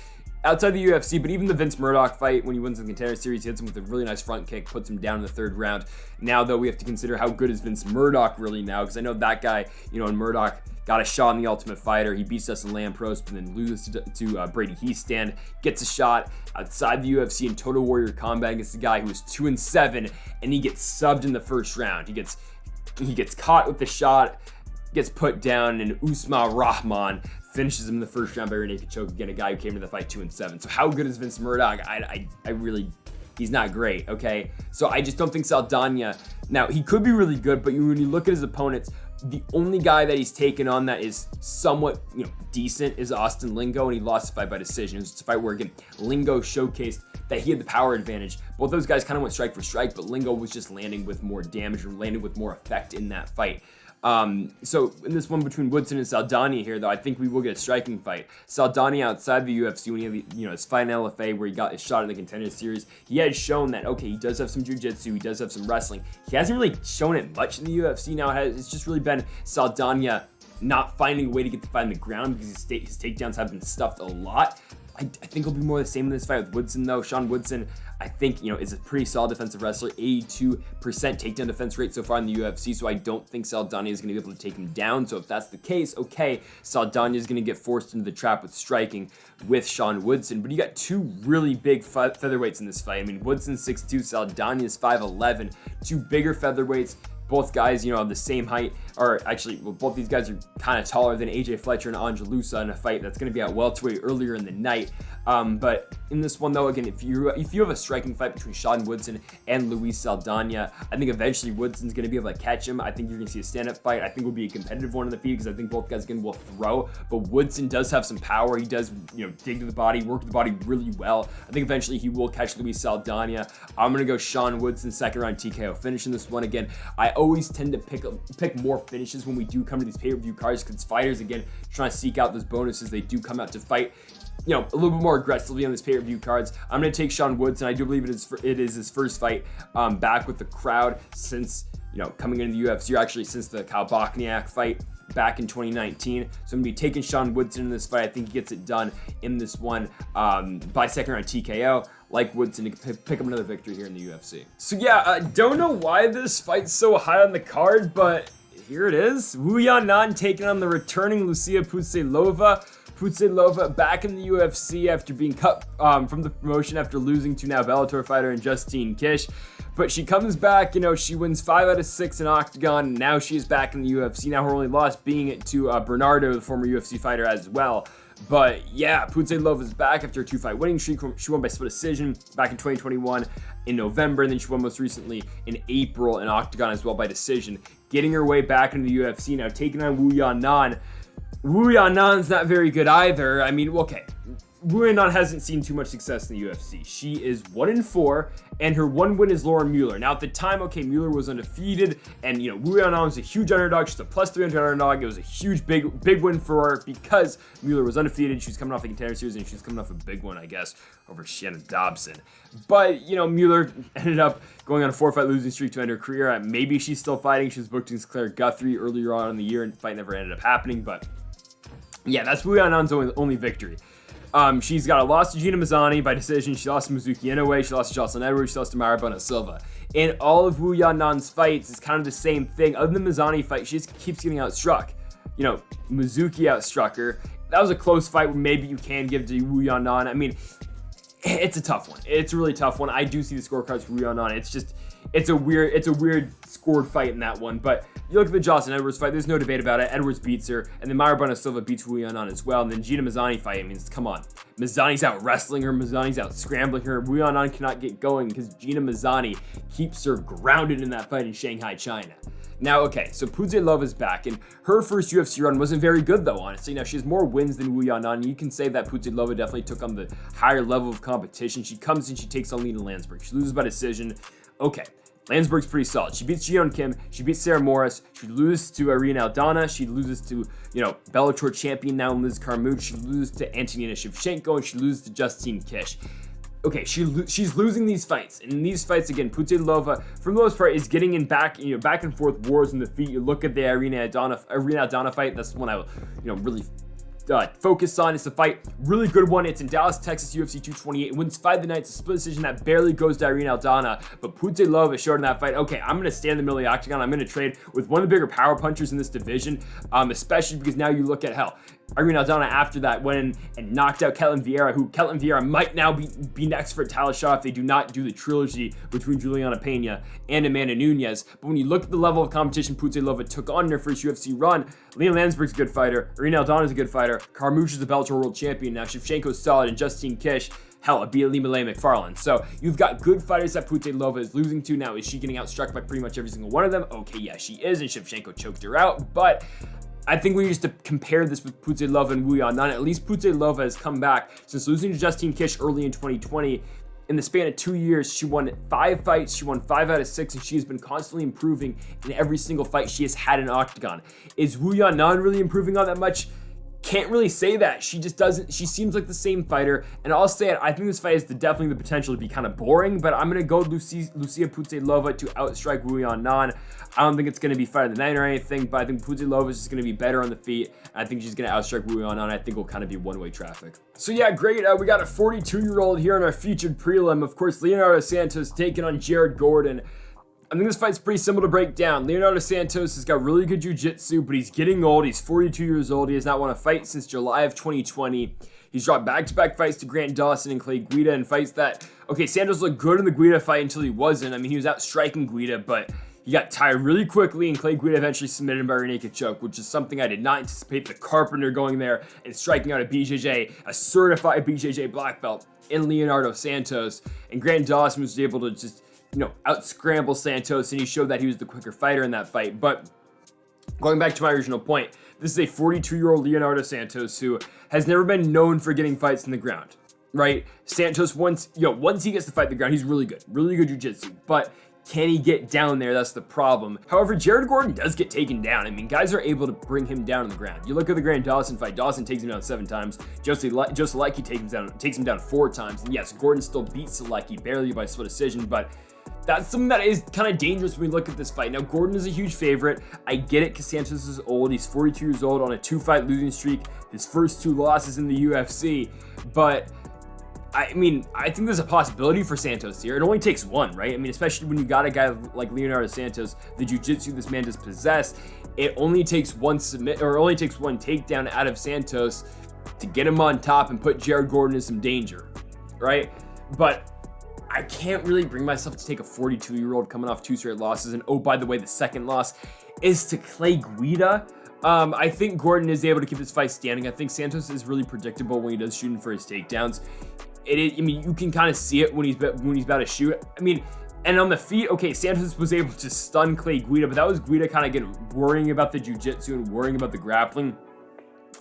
outside the UFC, but even the Vince Murdoch fight, when he wins the Contender Series, he hits him with a really nice front kick, puts him down in the third round. Now, though, we have to consider how good is Vince Murdoch really now, because I know that guy, and Murdoch got a shot in the Ultimate Fighter. He beats Dustin Lamprost, but then loses to Brady Heastand, gets a shot outside the UFC in Total Warrior Combat against the guy who was 2-7, and he gets subbed in the first round. He gets caught with the shot, gets put down, and Usman Rahman finishes him in the first round by rear naked choke. Again, a guy who came to the fight 2-7. So how good is Vince Murdoch? I really, he's not great, okay? So I just don't think Saldana, now he could be really good, but when you look at his opponents, the only guy that he's taken on that is somewhat, decent is Austin Lingo, and he lost the fight by decision. It was just a fight where, again, Lingo showcased that he had the power advantage. Both those guys kind of went strike for strike, but Lingo was just landing with more damage or landing with more effect in that fight. So in this one between Woodson and Saldana here, though, I think we will get a striking fight. Saldana outside the UFC, when he had his fight in LFA where he got his shot in the Contender Series, he had shown that, okay, he does have some jiu-jitsu, he does have some wrestling. He hasn't really shown it much in the UFC now. It's just really been Saldana not finding a way to get the fight on the ground because his takedowns have been stuffed a lot. I think it'll be more the same in this fight with Woodson, though. Sean Woodson, I think, is a pretty solid defensive wrestler, 82% takedown defense rate so far in the UFC, so I don't think Saldana is going to be able to take him down. So if that's the case, okay, Saldana is going to get forced into the trap with striking with Sean Woodson. But you got two really big featherweights in this fight. Woodson's 6'2", Saldana is 5'11", two bigger featherweights. Both guys, of the same height, or actually, both these guys are kind of taller than AJ Fletcher and Angel Loosa in a fight that's going to be at welterweight earlier in the night. But in this one though, again, if you have a striking fight between Sean Woodson and Luis Saldana, I think eventually Woodson's going to be able to catch him. I think you're going to see a stand-up fight. I think it will be a competitive one in the feet because I think both guys will throw, but Woodson does have some power. He does, dig to the body, work the body really well. I think eventually he will catch Luis Saldana. I'm going to go Sean Woodson, second round TKO finish in this one. Again, I always tend to pick more finishes when we do come to these pay-per-view cards because fighters, again, trying to seek out those bonuses. They do come out to fight a little bit more aggressively on this pay-per-view cards. I'm going to take Sean Woodson. I do believe it is his first fight back with the crowd since, coming into the UFC, or actually since the Kyle Bochniak fight back in 2019. So I'm going to be taking Sean Woodson in this fight. I think he gets it done in this one by second round TKO. Like Woodson to pick up another victory here in the UFC. So yeah, don't know why this fight's so high on the card, but here it is. Wu Yanan taking on the returning Lucia Pudilova. Pudilova back in the UFC after being cut from the promotion after losing to now Bellator fighter and Justine Kish. But she comes back, she wins 5 out of 6 in Octagon, and now she is back in the UFC. Now her only loss being to Bernardo, the former UFC fighter as well. But yeah, Pudilova is back after a 2-fight winning streak. She won by split decision back in 2021 in November, and then she won most recently in April in Octagon as well by decision. Getting her way back into the UFC now, taking on Wu Yanan. Wu Yanan's not very good either. I mean, okay, Wu Yanan hasn't seen too much success in the UFC. She is 1-4, and her one win is Lauren Mueller. Now, at the time, okay, Mueller was undefeated, and, Wu Yanan was a huge underdog. She's a plus 300 underdog. It was a huge, big win for her because Mueller was undefeated. She was coming off the Contender Series, and she was coming off a big one, I guess, over Shannon Dobson. But, Mueller ended up going on a 4-fight losing streak to end her career. Maybe she's still fighting. She was booked against Claire Guthrie earlier on in the year, and the fight never ended up happening, but yeah, that's Wu Yanan's only victory. She's got a loss to Gina Mazzani by decision. She lost to Mizuki Inoue. She lost to Jocelyn Edwards. She lost to Maribona Silva. In all of Wu Yanan's fights, it's kind of the same thing. Other than the Mazzani fight, she just keeps getting outstruck. Mizuki outstruck her. That was a close fight where maybe you can give to Wu Yanan. I mean, it's a tough one. It's a really tough one. I do see the scorecards for Wu Yanan. It's a weird scored fight in that one. But you look at the Jocelyn Edwards fight, there's no debate about it. Edwards beats her, and then Maribona Silva beats Wu Yanan as well. And then Gina Mazzani fight, I mean, come on. Mazzani's out wrestling her, Mazzani's out scrambling her. Wu Yanan cannot get going because Gina Mazzani keeps her grounded in that fight in Shanghai, China. Now, okay, so Pudilova is back, and her first UFC run wasn't very good, though, honestly. Now, she has more wins than Wu Yanan. You can say that Pudilova definitely took on the higher level of competition. She comes in, she takes on Lena Landsberg. She loses by decision. Okay, Landsberg's pretty solid. She beats Jeon Kim, she beats Sarah Morris, she loses to Irene Aldana, she loses to, Bellator champion now Liz Carmouche, she loses to Antonina Shevchenko, and she loses to Justine Kish. Okay, she's losing these fights, and in these fights again, Pudilova, for the most part, is getting in back and forth wars in the feet. You look at the Irene Aldana fight. That's the one I really focus on. It's a fight, really good one. It's in Dallas, Texas, UFC 228. It wins 5 the night. It's a split decision that barely goes to Irene Aldana, but Pudilova showed in that fight, okay, I'm going to stand in the middle of the octagon. I'm going to trade with one of the bigger power punchers in this division, especially because now you look at, hell, Irene Aldana after that went in and knocked out Ketlen Vieira, who Ketlen Vieira might now be next for a title shot if they do not do the trilogy between Juliana Pena and Amanda Nunes. But when you look at the level of competition Pudilova took on in her first UFC run, Lena Landsberg's a good fighter, Irene Aldana's a good fighter, Carmouche is the Bellator world champion now, Shevchenko's solid, and Justine Kish, hell, a Lima McFarlane. So you've got good fighters that Pudilova is losing to. Now, is she getting outstruck by pretty much every single one of them? Okay, yeah, she is, and Shevchenko choked her out, but I think we used to compare this with Pudilova and Wu Yanan. At least Pudilova has come back since losing to Justine Kish early in 2020. In the span of 2 years, she won 5 fights. She won 5 out of 6, and she has been constantly improving in every single fight she has had in Octagon. Is Wu Yanan really improving on that much? Can't really say that. She just doesn't. She seems like the same fighter, and I'll say it. I think this fight has definitely the potential to be kind of boring, but I'm gonna go Lucia Pudilova to outstrike Wu Yanan. I don't think it's gonna be fight of the night or anything, but I think Pudilova is just gonna be better on the feet. I think she's gonna outstrike Wu Yanan. I think it'll kind of be one-way traffic. So yeah, great. We got a 42-year-old here in our featured prelim. Of course, Leonardo Santos taking on Jared Gordon. I think this fight's pretty simple to break down. Leonardo Santos has got really good jiu-jitsu, but he's getting old. He's 42 years old. He has not won a fight since July of 2020. He's dropped back-to-back fights to Grant Dawson and Clay Guida, and fights that, okay, Santos looked good in the Guida fight until he wasn't. I mean, he was out striking Guida, but He got tired really quickly, and Clay Guida eventually submitted him by rear naked choke, which is something I did not anticipate. The Carpenter going there and striking out a BJJ, a certified BJJ black belt in Leonardo Santos. And Grant Dawson was able to just, out-scramble Santos, and he showed that he was the quicker fighter in that fight. But going back to my original point, this is a 42-year-old Leonardo Santos who has never been known for getting fights in the ground, right? Santos, once he gets to fight the ground, he's really good jiu-jitsu, but can he get down there? That's the problem. However, Jared Gordon does get taken down. I mean, guys are able to bring him down on the ground. You look at the Grant Dawson fight, Dawson takes him down 7 times. Just like he takes him down 4 times. And yes, Gordon still beats Selecki barely by split decision, but that's something that is kind of dangerous when we look at this fight. Now, Gordon is a huge favorite. I get it because Santos is old. He's 42 years old on a 2-fight losing streak. His first 2 losses in the UFC. But I mean, I think there's a possibility for Santos here. It only takes 1, right? I mean, especially when you got a guy like Leonardo Santos, the jiu-jitsu this man does possess, it only takes one takedown out of Santos to get him on top and put Jared Gordon in some danger, right? But I can't really bring myself to take a 42-year-old coming off 2 straight losses. And oh, by the way, the second loss is to Clay Guida. I think Gordon is able to keep this fight standing. I think Santos is really predictable when he does shooting for his takedowns. You can kind of see it when he's about to shoot. I mean, and on the feet, okay, Santos was able to stun Clay Guida, but that was Guida kind of worrying about the jiu-jitsu and worrying about the grappling.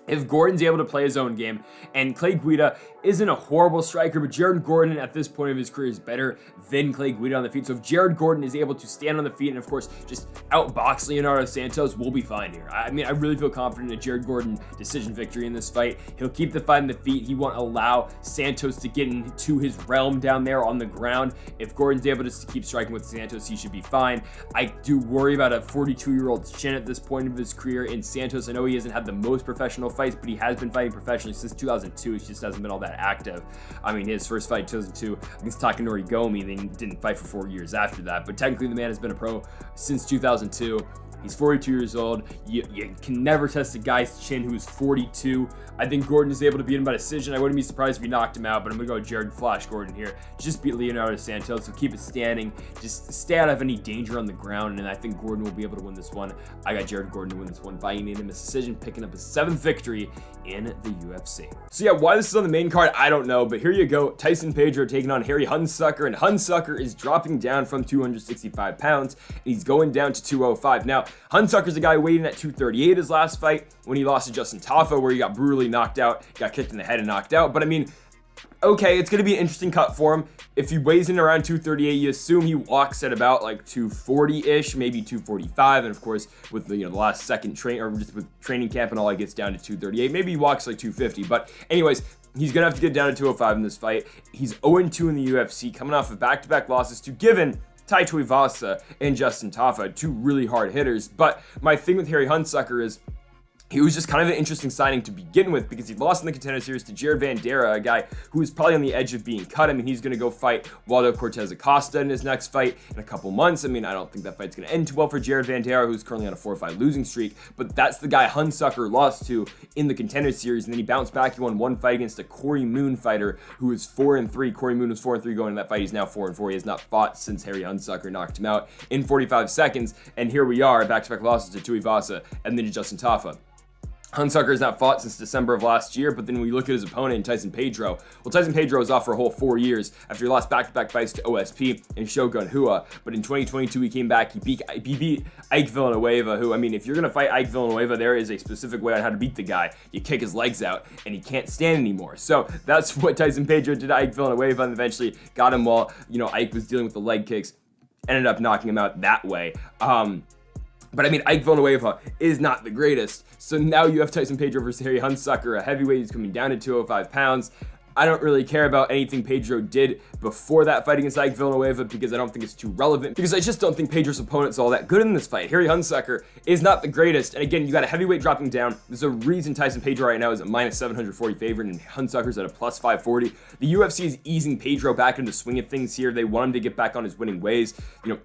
If Gordon's able to play his own game, and Clay Guida isn't a horrible striker, but Jared Gordon at this point of his career is better than Clay Guida on the feet. So if Jared Gordon is able to stand on the feet and, of course, just outbox Leonardo Santos, we'll be fine here. I mean, I really feel confident in a Jared Gordon decision victory in this fight. He'll keep the fight on the feet. He won't allow Santos to get into his realm down there on the ground. If Gordon's able to keep striking with Santos, he should be fine. I do worry about a 42-year-old chin at this point of his career in Santos. I know he hasn't had the most professional fights, but he has been fighting professionally since 2002. He just hasn't been all that active. I mean, his first fight in 2002 against Takanori Gomi, then he didn't fight for 4 years after that. But technically, the man has been a pro since 2002. He's 42 years old. You can never test a guy's chin who's 42. I think Gordon is able to beat him by decision. I wouldn't be surprised if he knocked him out, but I'm going to go Jared Flash Gordon here. Just beat Leonardo Santos, so keep it standing. Just stay out of any danger on the ground, and I think Gordon will be able to win this one. I got Jared Gordon to win this one by unanimous decision, picking up his 7th victory in the UFC. So yeah, why this is on the main card, I don't know, but here you go. Tyson Pedro taking on Harry Hunsucker, and Hunsucker is dropping down from 265 pounds, and he's going down to 205. Now, Hunsucker's a guy waiting at 238 his last fight when he lost to Justin Tafa, where he got brutally knocked out, got kicked in the head and knocked out. But I mean, okay, it's going to be an interesting cut for him. If he weighs in around 238, you assume he walks at about like 240-ish, maybe 245. And of course, with the last second just with training camp and all, he gets down to 238. Maybe he walks like 250. But anyways, he's going to have to get down to 205 in this fight. He's 0-2 in the UFC, coming off of back-to-back losses to Given, Tai Tuivasa, and Justin Tafa, 2 really hard hitters. But my thing with Harry Hunsucker is he was just kind of an interesting signing to begin with because he lost in the Contender Series to Jared Vanderaa, a guy who is probably on the edge of being cut. I mean, he's going to go fight Waldo Cortez Acosta in his next fight in a couple months. I mean, I don't think that fight's going to end too well for Jared Vanderaa, who's currently on a 4-fight losing streak, but that's the guy Hunsucker lost to in the Contender Series, and then he bounced back. He won 1 fight against a Corey Moon fighter who is 4-3. Corey Moon was 4-3 going into that fight. He's now 4-4. He has not fought since Harry Hunsucker knocked him out in 45 seconds, and here we are, back-to-back losses to Tuivasa and then to Justin Tafa. Hunsucker has not fought since December of last year, but then when we look at his opponent, Tyson Pedro, well, Tyson Pedro was off for a whole 4 years after he lost back-to-back fights to OSP and Shogun Rua, but in 2022 he came back, he beat Ike Villanueva, who, I mean, if you're going to fight Ike Villanueva, there is a specific way on how to beat the guy. You kick his legs out, and he can't stand anymore. So that's what Tyson Pedro did to Ike Villanueva, and eventually got him while, Ike was dealing with the leg kicks, ended up knocking him out that way. But I mean, Ike Villanueva is not the greatest. So now you have Tyson Pedro versus Harry Hunsucker, a heavyweight who's coming down to 205 pounds. I don't really care about anything Pedro did before that fight against Ike Villanueva because I don't think it's too relevant, because I just don't think Pedro's opponent's all that good in this fight. Harry Hunsucker is not the greatest, and again, you got a heavyweight dropping down. There's a reason Tyson Pedro right now is a minus 740 favorite and Hunsucker's at a plus 540. The UFC is easing Pedro back into the swing of things here. They want him to get back on his winning ways,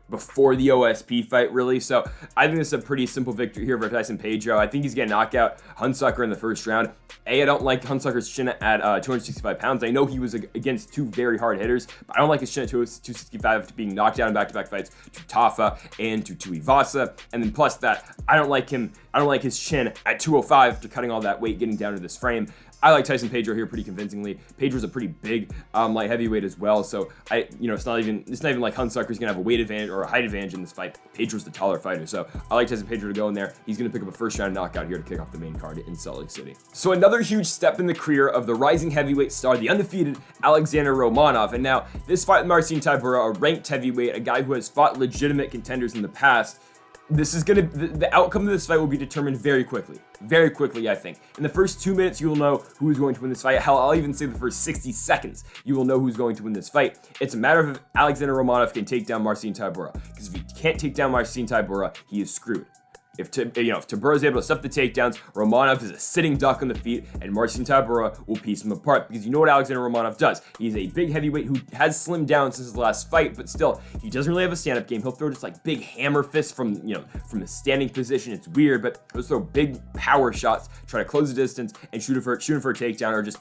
before the OSP fight, really. So I think this is a pretty simple victory here for Tyson Pedro. I think he's going to knock out Hunsucker in the first round. I don't like Hunsucker's chin at 265 pounds. pounds. I know he was against two very hard hitters, but I don't like his chin at 265 to being knocked down in back-to-back fights to Tafa and to Tuivasa. And then plus that, I don't like his chin at 205 to cutting all that weight, getting down to this frame. I like Tyson Pedro here pretty convincingly. Pedro's a pretty big light heavyweight as well, so it's not even like Hunsucker's gonna have a weight advantage or a height advantage in this fight. Pedro's the taller fighter, so I like Tyson Pedro to go in there. He's gonna pick up a first round knockout here to kick off the main card in Salt Lake City. So another huge step in the career of the rising heavyweight star, the undefeated Alexander Romanov. And now this fight with Marcin Tybura, a ranked heavyweight, a guy who has fought legitimate contenders in the past. This is the outcome of this fight will be determined very quickly, I think. In the first 2 minutes, you will know who is going to win this fight. Hell, I'll even say the first 60 seconds, you will know who's going to win this fight. It's a matter of if Alexander Romanov can take down Marcin Tybura, because if he can't take down Marcin Tybura, he is screwed. If Tybura is able to stuff the takedowns, Romanov is a sitting duck on the feet, and Marcin Tybura will piece him apart. Because you know what Alexander Romanov does. He's a big heavyweight who has slimmed down since his last fight, but still, he doesn't really have a stand-up game. He'll throw just like big hammer fists from a standing position. It's weird, but he'll throw big power shots, try to close the distance, and shoot him for a takedown, or just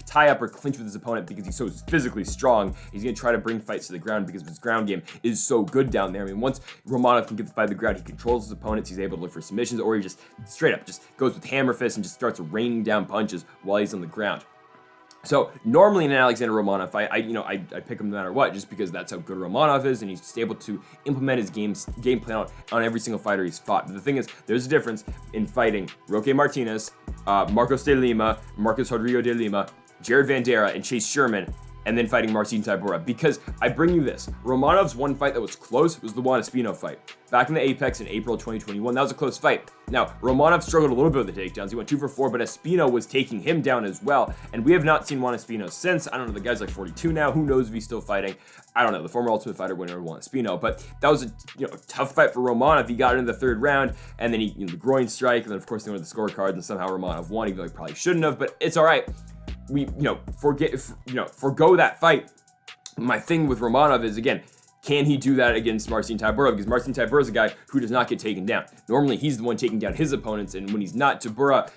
tie up or clinch with his opponent because he's so physically strong. He's gonna try to bring fights to the ground because his ground game is so good down there. I mean, once Romanov can get the fight to the ground, he controls his opponents. He's able to look for submissions, or he just straight up just goes with hammer fists and just starts raining down punches while he's on the ground. So normally in an Alexander Romanov fight, I pick him no matter what, just because that's how good Romanov is, and he's just able to implement his game plan on every single fighter he's fought. But the thing is, there's a difference in fighting Roque Martinez, Marcos de Lima, Marcos Rodrigo de Lima, Jared Vanderaa, and Chase Sherman, and then fighting Marcin Tybura. Because I bring you this, Romanov's one fight that was close was the Juan Espino fight. Back in the Apex in April 2021, that was a close fight. Now, Romanov struggled a little bit with the takedowns. He went 2 for 4, but Espino was taking him down as well. And we have not seen Juan Espino since. I don't know, the guy's like 42 now. Who knows if he's still fighting? I don't know, the former Ultimate Fighter winner Juan Espino. But that was a tough fight for Romanov. He got into the third round, and then the groin strike, and then of course they went to the scorecards, and somehow Romanov won, even though he probably shouldn't have, but it's all right. We, forgo that fight. My thing with Romanov is, again, can he do that against Marcin Tybura? Because Marcin Tybura is a guy who does not get taken down. Normally, he's the one taking down his opponents, and when he's not, Tybura,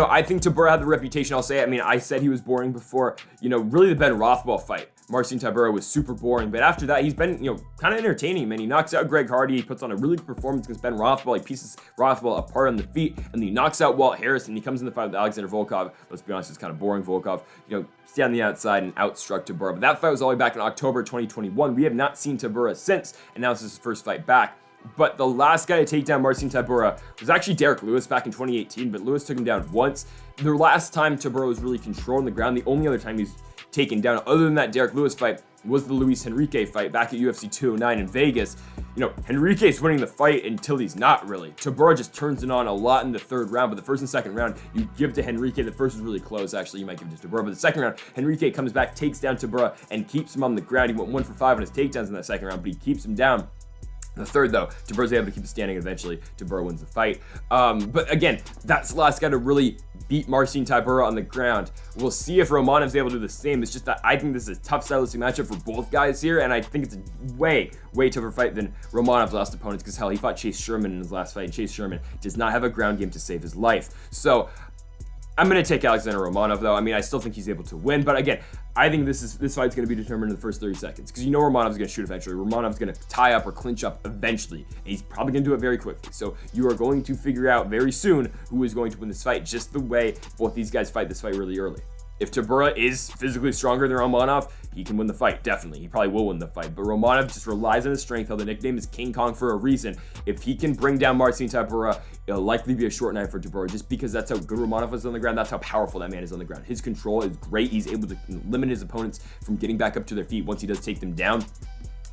I think Tybura had the reputation, I'll say it. I mean, I said he was boring before, really the Ben Rothwell fight. Marcin Tybura was super boring, but after that, he's been, kind of entertaining, man. He knocks out Greg Hardy, he puts on a really good performance against Ben Rothwell, he pieces Rothwell apart on the feet, and then he knocks out Walt Harris, and he comes in the fight with Alexander Volkov. Let's be honest, it's kind of boring. Volkov, stay on the outside and outstruck Tybura, but that fight was all the way back in October 2021. We have not seen Tybura since, and now this is his first fight back. But the last guy to take down Marcin Tybura was actually Derek Lewis back in 2018, but Lewis took him down once. The last time Tybura was really controlling the ground, the only other time he's taken down, other than that Derek Lewis fight, was the Luis Henrique fight back at UFC 209 in Vegas. Henrique's winning the fight until he's not really. Tybura just turns it on a lot in the third round, but the first and second round, you give to Henrique. The first was really close, actually, you might give it to Tybura, but the second round, Henrique comes back, takes down Tybura, and keeps him on the ground. He went 1 for 5 on his takedowns in that second round, but he keeps him down. The third, though, Tybura's able to keep it standing, and eventually Tybura wins the fight. But again, that's the last guy to really beat Marcin Tybura on the ground. We'll see if Romanov's able to do the same. It's just that I think this is a tough stylistic matchup for both guys here, and I think it's a way tougher fight than Romanov's last opponents, because hell, he fought Chase Sherman in his last fight, and Chase Sherman does not have a ground game to save his life. So I'm going to take Alexander Romanov, though. I mean, I still think he's able to win, but again, I think this fight's going to be determined in the first 30 seconds, because Romanov's going to shoot eventually. Romanov's going to tie up or clinch up eventually, and he's probably going to do it very quickly. So you are going to figure out very soon who is going to win this fight, just the way both these guys fight this fight really early. If Tybura is physically stronger than Romanov, he can win the fight, definitely. He probably will win the fight, but Romanov just relies on his strength. How the nickname is King Kong for a reason. If he can bring down Marcin Tybura, it'll likely be a short night for Tybura, just because that's how good Romanov is on the ground. That's how powerful that man is on the ground. His control is great. He's able to limit his opponents from getting back up to their feet once he does take them down.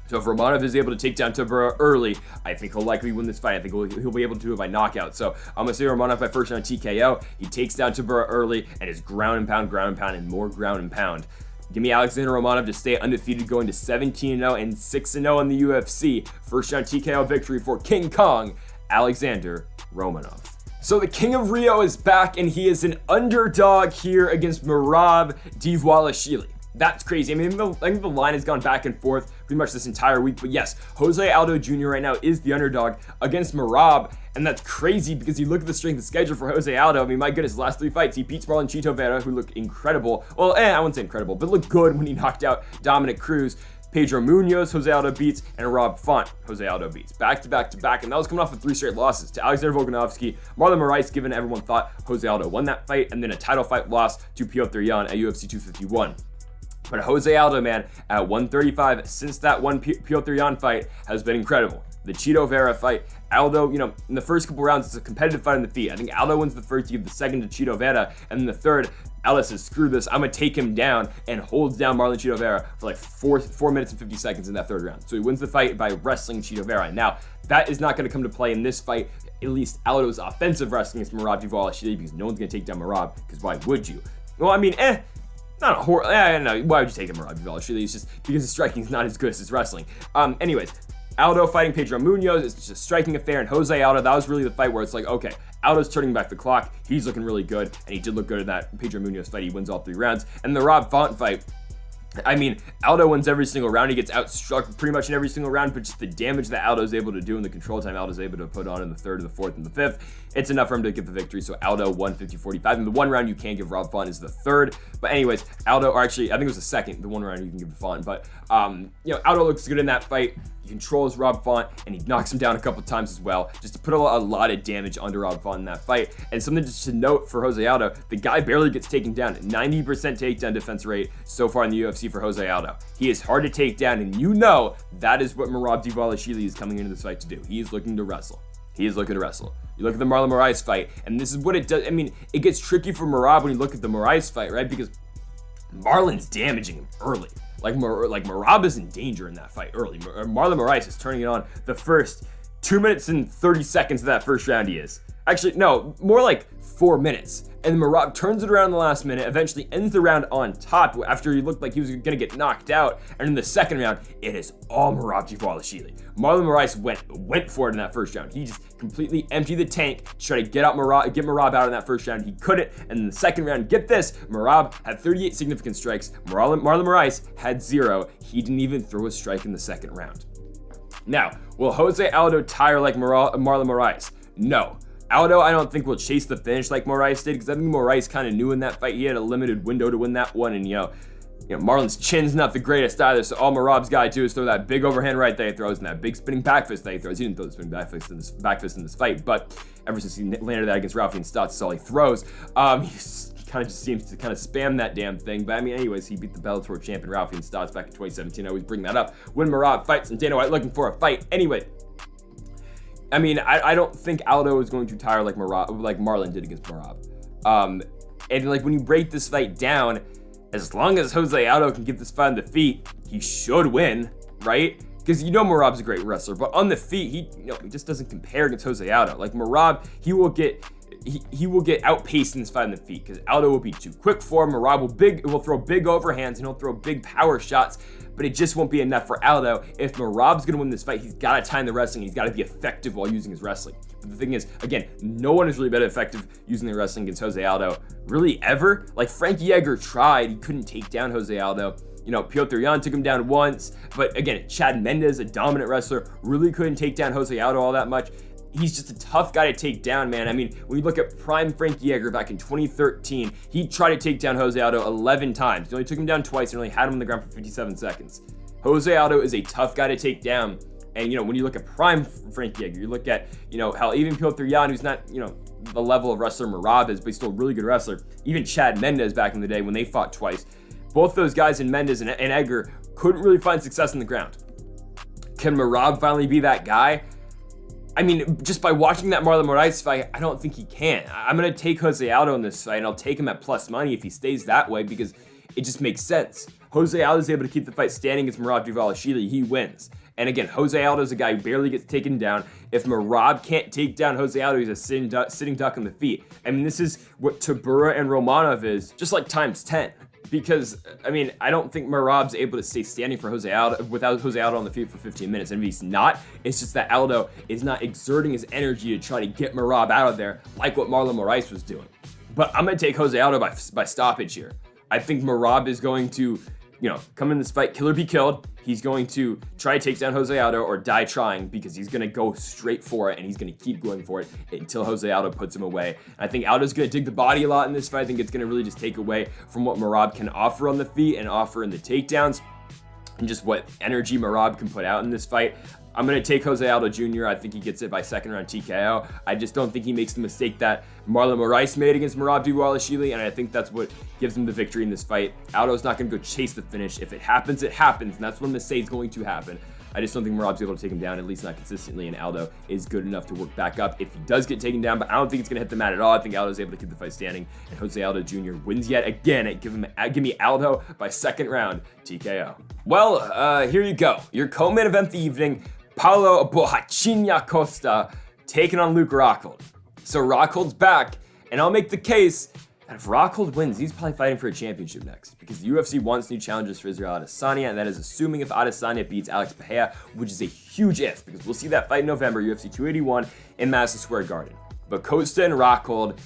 So if Romanov is able to take down Tybura early, I think he'll likely win this fight. I think he'll be able to do it by knockout. So I'm going to say Romanov by first round TKO. He takes down Tybura early, and is ground and pound, and more ground and pound. Give me Alexander Romanov to stay undefeated, going to 17-0 and 6-0 in the UFC. First round TKO victory for King Kong, Alexander Romanov. So the King of Rio is back, and he is an underdog here against Merab Dvalishvili. That's crazy. I mean, I think the line has gone back and forth pretty much this entire week. But yes, Jose Aldo Jr. right now is the underdog against Merab. And that's crazy because you look at the strength of schedule for Jose Aldo. I mean, my goodness, last 3 fights, he beats Marlon Chito Vera, who looked incredible. Well, I wouldn't say incredible, but looked good when he knocked out Dominic Cruz. Pedro Munoz, Jose Aldo beats, and Rob Font, Jose Aldo beats. Back to back to back, and that was coming off of 3 straight losses to Alexander Volkanovski, Marlon Moraes, given everyone thought Jose Aldo won that fight, and then a title fight loss to Piotr Jan at UFC 251. But Jose Aldo, man, at 135, since that one Piotr Jan fight, has been incredible. The Chito Vera fight, Aldo, in the first couple rounds, it's a competitive fight on the feet. I think Aldo wins the first, you give the second to Chito Vera, and then the third, Aldo says, screw this, I'm going to take him down, and holds down Marlon Chito Vera for like 4 minutes and 50 seconds in that third round. So he wins the fight by wrestling Chito Vera. Now, that is not going to come to play in this fight, at least Aldo's offensive wrestling against Merab Dvalishvili, because no one's going to take down Merab, because why would you? Well, I mean, not a horror. No, why would you take him, Merab Dvalishvili? It's just because his striking is not as good as his wrestling. Anyways, Aldo fighting Pedro Munoz, it's just striking affair, and Jose Aldo, that was really the fight where it's like, okay, Aldo's turning back the clock, he's looking really good, and he did look good in that Pedro Munoz fight, he wins all 3 rounds, and the Rob Font fight, I mean, Aldo wins every single round, he gets outstruck pretty much in every single round, but just the damage that Aldo's able to do and the control time Aldo's able to put on in the third, the fourth, and the fifth, it's enough for him to get the victory. So Aldo won 50-45, and the one round you can't give Rob Font is the third. But anyways, Aldo, or actually, I think it was the second, the one round you can give to Font. But Aldo looks good in that fight. He controls Rob Font, and he knocks him down a couple times as well, just to put a lot of damage under Rob Font in that fight. And something just to note for Jose Aldo, the guy barely gets taken down. 90% takedown defense rate so far in the UFC for Jose Aldo. He is hard to take down, and that is what Merab Dvalishvili is coming into this fight to do. He is looking to wrestle. You look at the Marlon Moraes fight, and this is what it does. I mean, it gets tricky for Merab when you look at the Moraes fight, right? Because Marlon's damaging him early. Like Merab is in danger in that fight early. Marlon Moraes is turning it on the first 2 minutes and 30 seconds of that first round he is. Actually, no, more like 4 minutes. And Merab turns it around in the last minute, eventually ends the round on top after he looked like he was going to get knocked out. And in the second round, it is all Merab Dvalishvili. Marlon Moraes went for it in that first round. He just completely emptied the tank to try to get Merab out in that first round. He couldn't. And in the second round, get this, Merab had 38 significant strikes. Marlon Moraes had 0. He didn't even throw a strike in the second round. Now, will Jose Aldo tire like Marlon Moraes? No. Aldo, I don't think will chase the finish like Moraes did, because I think Moraes kind of knew in that fight he had a limited window to win that one, and Marlon's chin's not the greatest either, so all Merab's got to do is throw that big overhand right that he throws and that big spinning back fist that he throws. He didn't throw the spinning back fist in this fight, but ever since he landed that against Raufeon Stotts, that's all he throws. He kind of just seems to kind of spam that damn thing, but I mean, anyways, he beat the Bellator champion Raufeon Stotts back in 2017. I always bring that up when Merab fights, and Dana White looking for a fight. Anyway, I mean, I don't think Aldo is going to tire like Marlon did against Merab. And like when you break this fight down, as long as Jose Aldo can get this fight on the feet, he should win, right? Because Merab's a great wrestler, but on the feet, he just doesn't compare against Jose Aldo. Like Merab, he will get outpaced in this fight on the feet because Aldo will be too quick for him. Merab will throw big overhands and he'll throw big power shots, but it just won't be enough for Aldo. If Merab's gonna win this fight, he's gotta time the wrestling. He's gotta be effective while using his wrestling. But the thing is, again, no one has really been effective using the wrestling against Jose Aldo, really ever. Like Frankie Edgar tried, he couldn't take down Jose Aldo. Piotr Jan took him down once, but again, Chad Mendes, a dominant wrestler, really couldn't take down Jose Aldo all that much. He's just a tough guy to take down, man. I mean, when you look at prime Frankie Edgar back in 2013, he tried to take down Jose Aldo 11 times. He only took him down twice and only had him on the ground for 57 seconds. Jose Aldo is a tough guy to take down. And, when you look at prime Frankie Edgar, you look at, how even Piotr Jan, who's not, the level of wrestler Merab is, but he's still a really good wrestler. Even Chad Mendes back in the day when they fought twice. Both those guys in Mendes and Edgar couldn't really find success on the ground. Can Merab finally be that guy? I mean, just by watching that Marlon Moraes fight, I don't think he can. I'm going to take Jose Aldo in this fight, and I'll take him at plus money if he stays that way because it just makes sense. Jose Aldo is able to keep the fight standing against Merab Dvalishvili, he wins. And again, Jose Aldo is a guy who barely gets taken down. If Merab can't take down Jose Aldo, he's a sitting duck on the feet. I mean, this is what Tybura and Romanov is, just like times 10. Because, I mean, I don't think Merab's able to stay standing for Jose Aldo without Jose Aldo on the feet for 15 minutes. And if he's not, it's just that Aldo is not exerting his energy to try to get Merab out of there like what Marlon Moraes was doing. But I'm going to take Jose Aldo by stoppage here. I think Merab is going to come in this fight, kill or be killed. He's going to try to take down Jose Aldo or die trying, because he's going to go straight for it, and he's going to keep going for it until Jose Aldo puts him away. I think Aldo's going to dig the body a lot in this fight. I think it's going to really just take away from what Merab can offer on the feet and offer in the takedowns, and just what energy Merab can put out in this fight. I'm going to take Jose Aldo Jr. I think he gets it by second round TKO. I just don't think he makes the mistake that Marlon Moraes made against Merab Dvalishvili, and I think that's what gives him the victory in this fight. Aldo's not going to go chase the finish. If it happens, it happens, and that's when the say is going to happen. I just don't think Merab's able to take him down, at least not consistently, and Aldo is good enough to work back up if he does get taken down, but I don't think it's going to hit the mat at all. I think Aldo's able to keep the fight standing, and Jose Aldo Jr. wins yet again. Give me Aldo by second round TKO. Well, here you go. Your co-main event of the evening, Paulo Borrachinha Costa taking on Luke Rockhold. So Rockhold's back, and I'll make the case that if Rockhold wins, he's probably fighting for a championship next, because the UFC wants new challengers for Israel Adesanya, and that is assuming if Adesanya beats Alex Pereira, which is a huge if, because we'll see that fight in November, UFC 281 in Madison Square Garden. But Costa and Rockhold,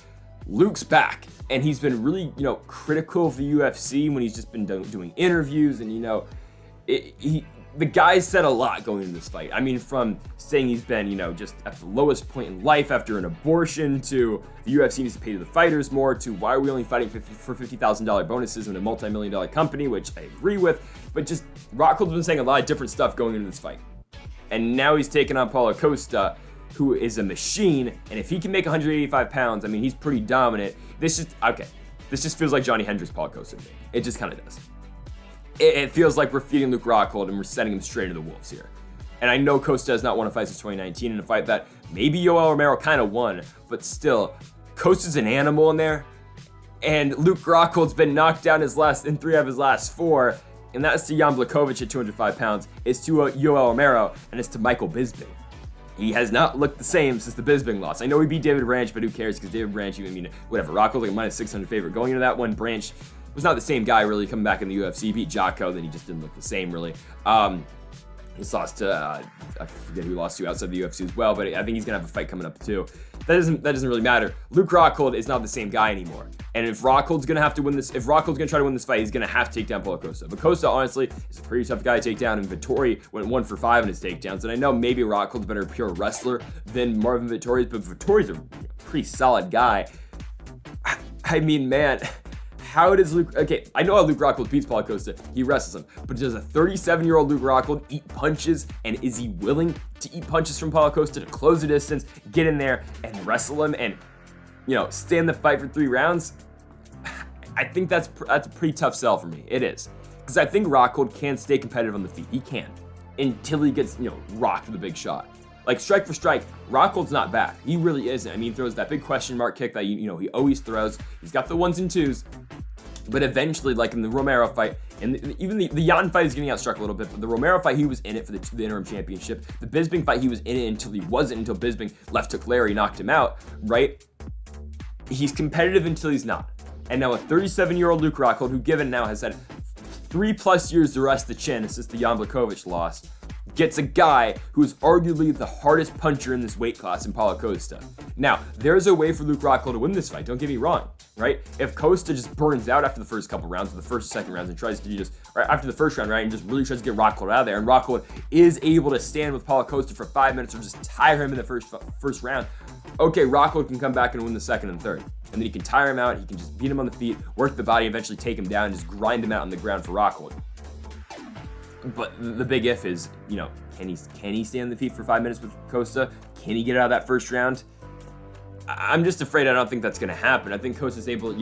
Luke's back, and he's been really, critical of the UFC when he's just been doing interviews, and the guy said a lot going into this fight. I mean, from saying he's been, just at the lowest point in life after an abortion, to the UFC needs to pay the fighters more, to why are we only fighting for $50,000 bonuses in a multi-million-dollar company, which I agree with. But just Rockhold's been saying a lot of different stuff going into this fight. And now he's taking on Paulo Costa, who is a machine. And if he can make 185 pounds, I mean, he's pretty dominant. This just feels like Johnny Hendricks, Paulo Costa to me. It just kind of does. It feels like we're feeding Luke Rockhold and we're sending him straight to the wolves here. And I know Costa has not won a fight since 2019, in a fight that maybe Yoel Romero kind of won, but still, Costa's an animal in there. And Luke Rockhold's been knocked down in 3 of his last 4, and that's to Jan Blachowicz at 205 pounds, it's to Yoel Romero, and it's to Michael Bisping. He has not looked the same since the Bisping loss. I know he beat David Branch, but who cares, because David Branch, whatever, Rockhold's like a minus 600 favorite going into that one. Branch was not the same guy really coming back in the UFC. He beat Jocko, then he just didn't look the same really. He's lost to, I forget who he lost to outside the UFC as well, but I think he's gonna have a fight coming up too. That doesn't really matter. Luke Rockhold is not the same guy anymore. And if Rockhold's gonna have to win this, if Rockhold's gonna try to win this fight, he's gonna have to take down Paulo Costa. But Costa, honestly, is a pretty tough guy to take down, and Vettori went 1 for 5 in his takedowns. And I know maybe Rockhold's better pure wrestler than Marvin Vettori's, but Vettori's a pretty solid guy. I mean, man, how does Luke... Okay, I know how Luke Rockhold beats Paulo Costa. He wrestles him. But does a 37-year-old Luke Rockhold eat punches? And is he willing to eat punches from Paulo Costa to close the distance, get in there, and wrestle him, and, stay in the fight for 3 rounds? I think that's a pretty tough sell for me. It is. Because I think Rockhold can stay competitive on the feet. He can. Until he gets, rocked with a big shot. Like, strike for strike, Rockhold's not back. He really isn't. I mean, he throws that big question mark kick that, he always throws. He's got the 1s and 2s. But eventually, like in the Romero fight, and even the Jan fight is getting outstruck a little bit, but the Romero fight, he was in it for the interim championship. The Bisping fight, he was in it until he wasn't, until Bisping left took Larry, knocked him out, right? He's competitive until he's not. And now a 37-year-old Luke Rockhold, who given now has had 3+ years to rest the chin since the Jan Blachowicz loss, gets a guy who is arguably the hardest puncher in this weight class in Paulo Costa. Now, there's a way for Luke Rockhold to win this fight, don't get me wrong, right? If Costa just burns out after the first couple rounds, or the first, second rounds, and tries to or after the first round, right, and just really tries to get Rockhold out of there, and Rockhold is able to stand with Paulo Costa for 5 minutes or just tire him in the first round, okay, Rockhold can come back and win the second and third. And then he can tire him out, he can just beat him on the feet, work the body, eventually take him down, and just grind him out on the ground for Rockhold. But the big if is, can he stay on the feet for 5 minutes with Costa? Can he get out of that first round? I'm just afraid I don't think that's going to happen. I think Costa's able,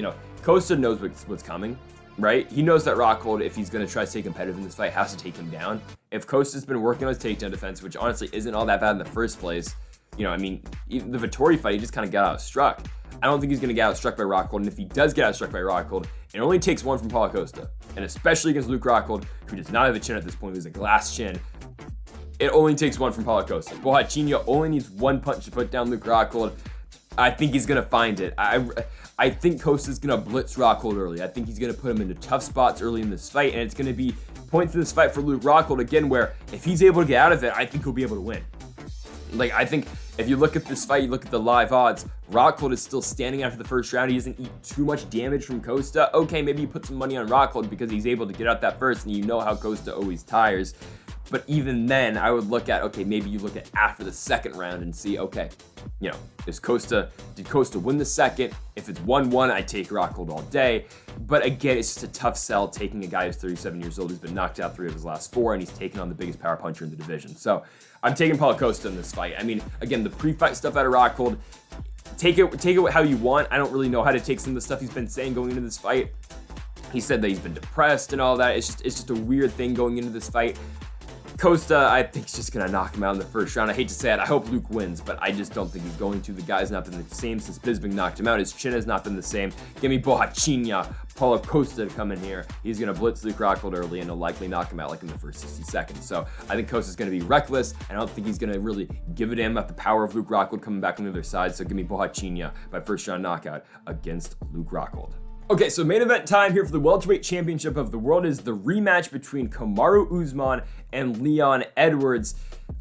Costa knows what's coming, right? He knows that Rockhold, if he's going to try to stay competitive in this fight, has to take him down. If Costa's been working on his takedown defense, which honestly isn't all that bad in the first place, the Vettori fight, he just kind of got outstruck. I don't think he's going to get outstruck by Rockhold, and if he does get outstruck by Rockhold, it only takes 1 from Paulo Costa, and especially against Luke Rockhold, who does not have a chin at this point, who's a glass chin, it only takes 1 from Paulo Costa. Borrachinha only needs 1 punch to put down Luke Rockhold. I think he's going to find it. I think Costa's going to blitz Rockhold early. I think he's going to put him into tough spots early in this fight, and it's going to be points in this fight for Luke Rockhold, again, where if he's able to get out of it, I think he'll be able to win. Like, I think if you look at this fight, you look at the live odds, Rockhold is still standing after the first round. He doesn't eat too much damage from Costa. Okay, maybe you put some money on Rockhold because he's able to get out that first, and you know how Costa always tires. But even then, I would look at, okay, maybe you look at after the second round and see, okay, you know, did Costa win the second? If it's 1-1, I take Rockhold all day. But again, it's just a tough sell taking a guy who's 37 years old, who's been knocked out 3 of his last 4, and he's taken on the biggest power puncher in the division. So I'm taking Paulo Costa in this fight. I mean, again, the pre-fight stuff out of Rockhold, take it how you want. I don't really know how to take some of the stuff he's been saying going into this fight. He said that he's been depressed and all that. It's just a weird thing going into this fight. Costa, I think, is just going to knock him out in the first round. I hate to say it. I hope Luke wins, but I just don't think he's going to. The guy's not been the same since Bisping knocked him out. His chin has not been the same. Give me Bohachinia, Paulo Costa to come in here. He's going to blitz Luke Rockhold early, and he'll likely knock him out like in the first 60 seconds. So I think Costa's going to be reckless, and I don't think he's going to really give a damn about the power of Luke Rockhold coming back on the other side. So give me Bohachinia by first round knockout against Luke Rockhold. Okay, so main event time here for the Welterweight Championship of the World is the rematch between Kamaru Usman and Leon Edwards.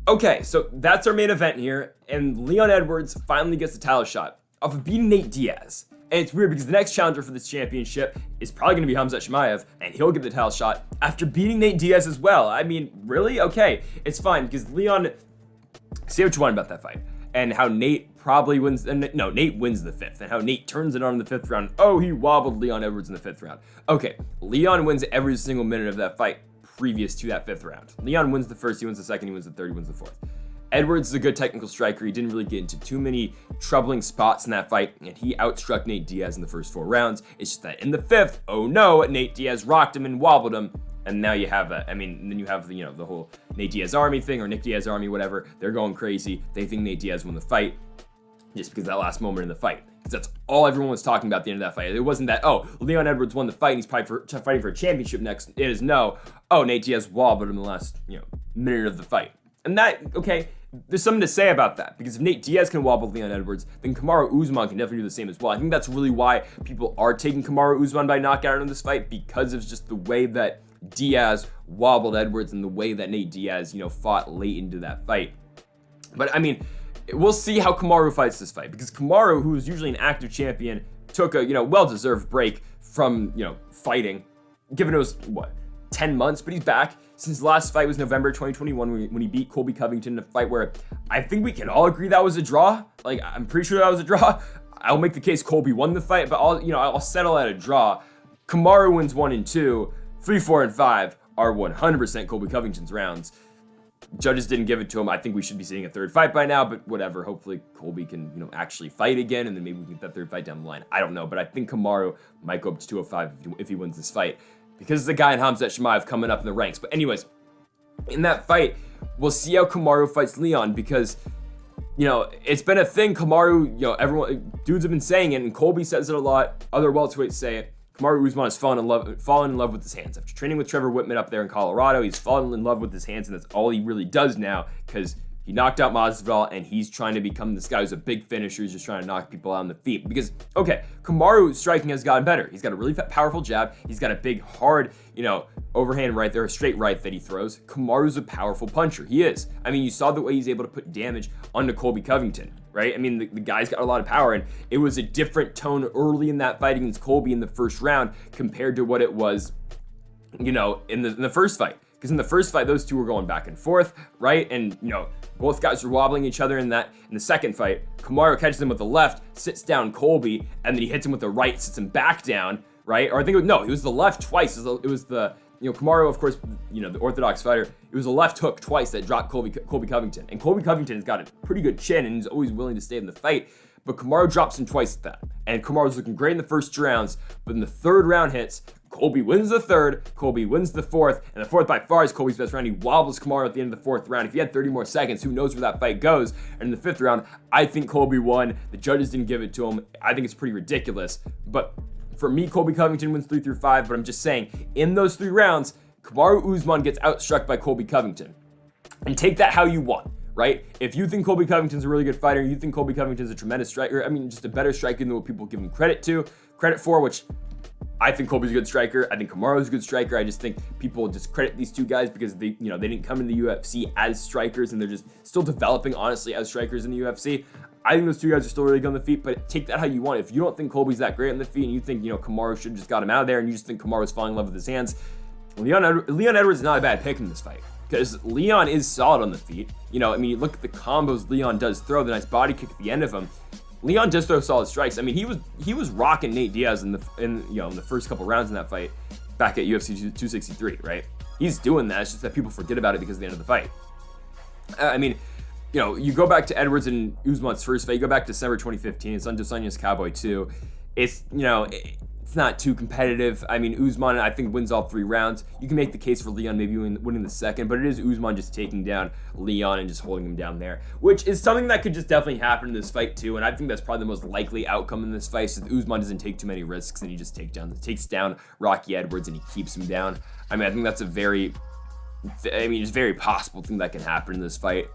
Okay, so that's our main event here, and Leon Edwards finally gets the title shot off of beating Nate Diaz. And it's weird because the next challenger for this championship is probably going to be Khamzat Chimaev, and he'll get the title shot after beating Nate Diaz as well. I mean, really? Okay, it's fine because Leon, say what you want about that fight. And how Nate probably wins, no, Nate wins the 5th, and how Nate turns it on in the 5th round. Oh, he wobbled Leon Edwards in the 5th round. Okay, Leon wins every single minute of that fight previous to that 5th round. Leon wins the 1st, he wins the 2nd, he wins the 3rd, he wins the 4th. Edwards is a good technical striker. He didn't really get into too many troubling spots in that fight, and he outstruck Nate Diaz in the first 4 rounds. It's just that in the 5th, oh no, Nate Diaz rocked him and wobbled him. And now you have that. I mean, then you have the, the whole Nate Diaz Army thing, or Nick Diaz Army, whatever. They're going crazy. They think Nate Diaz won the fight just because of that last moment in the fight. Because that's all everyone was talking about at the end of that fight. It wasn't that, oh, Leon Edwards won the fight and he's probably fighting for a championship next. It is no, oh, Nate Diaz wobbled him in the last, minute of the fight. And that, okay, there's something to say about that. Because if Nate Diaz can wobble Leon Edwards, then Kamaru Usman can definitely do the same as well. I think that's really why people are taking Kamaru Usman by knockout in this fight, because of just the way that Diaz wobbled Edwards and the way that Nate Diaz, fought late into that fight. But I mean, we'll see how Kamaru fights this fight, because Kamaru, who is usually an active champion, took a, well-deserved break from, fighting, given it was, 10 months, but he's back. Since the last fight was November 2021 when he beat Colby Covington in a fight where I think we can all agree that was a draw. Like, I'm pretty sure that was a draw. I'll make the case Colby won the fight, but I'll settle at a draw. Kamaru wins 1 and 2. 3, 4, and 5 are 100% Colby Covington's rounds. Judges didn't give it to him. I think we should be seeing a 3rd fight by now, but whatever. Hopefully Colby can, actually fight again, and then maybe we can get that 3rd fight down the line. I don't know, but I think Kamaru might go up to 205 if he wins this fight, because the guy in Khamzat Chimaev coming up in the ranks. But anyways, in that fight, we'll see how Kamaru fights Leon, because it's been a thing. Kamaru, everyone, dudes have been saying it, and Colby says it a lot. Other welterweights say it. Kamaru Usman has fallen in love with his hands. After training with Trevor Whitman up there in Colorado, he's fallen in love with his hands, and that's all he really does now, because he knocked out Masvidal, and he's trying to become this guy who's a big finisher. He's just trying to knock people out on the feet. Because, okay, Kamaru's striking has gotten better. He's got a really powerful jab. He's got a big, hard, overhand right there, a straight right that he throws. Kamaru's a powerful puncher. He is. I mean, you saw the way he's able to put damage onto Colby Covington, right? I mean, the guy's got a lot of power, and it was a different tone early in that fight against Colby in the first round compared to what it was, in the first fight. Because in the first fight, those two were going back and forth, right? And, both guys were wobbling each other in the second fight. Kamaru catches him with the left, sits down Colby, and then he hits him with the right, sits him back down, right? Or I think, it was the left twice. It was the Kamaru, of course, the orthodox fighter. It was a left hook twice that dropped Colby Covington. And Colby Covington has got a pretty good chin, and he's always willing to stay in the fight. But Kamaru drops him twice at that. And Kamaru's looking great in the first 2 rounds, but in the 3rd round hits, Colby wins the 3rd, Colby wins the 4th, and the 4th by far is Colby's best round. He wobbles Kamaru at the end of the 4th round. If he had 30 more seconds, who knows where that fight goes. And in the 5th round, I think Colby won. The judges didn't give it to him. I think it's pretty ridiculous. But for me, Colby Covington wins 3 through 5, but I'm just saying, in those 3 rounds, Kamaru Usman gets outstruck by Colby Covington. And take that how you want, right? If you think Colby Covington's a really good fighter, you think Colby Covington's a tremendous striker, just a better striker than what people give him credit for, which I think Colby's a good striker. I think Kamaru's a good striker. I just think people discredit these two guys because they didn't come into the UFC as strikers, and they're just still developing, honestly, as strikers in the UFC. I think those two guys are still really good on the feet, but take that how you want. If you don't think Colby's that great on the feet, and you think, Kamaru should have just got him out of there, and you just think Kamaru's falling in love with his hands, Leon Edwards is not a bad pick in this fight, because Leon is solid on the feet. You look at the combos Leon does throw, the nice body kick at the end of him. Leon does throw solid strikes. I mean, he was rocking Nate Diaz in the first couple rounds in that fight back at UFC 263, right? He's doing that. It's just that people forget about it because of the end of the fight. You go back to Edwards and Usman's first fight. You go back to December 2015. It's on Desanya's Cowboy 2. It's not too competitive. I mean, Usman, I think, wins all 3 rounds. You can make the case for Leon maybe winning the second, but it is Usman just taking down Leon and just holding him down there, which is something that could just definitely happen in this fight too, and I think that's probably the most likely outcome in this fight, so that Usman doesn't take too many risks and he just takes down Rocky Edwards and he keeps him down. I mean, I think that's it's very possible thing that can happen in this fight.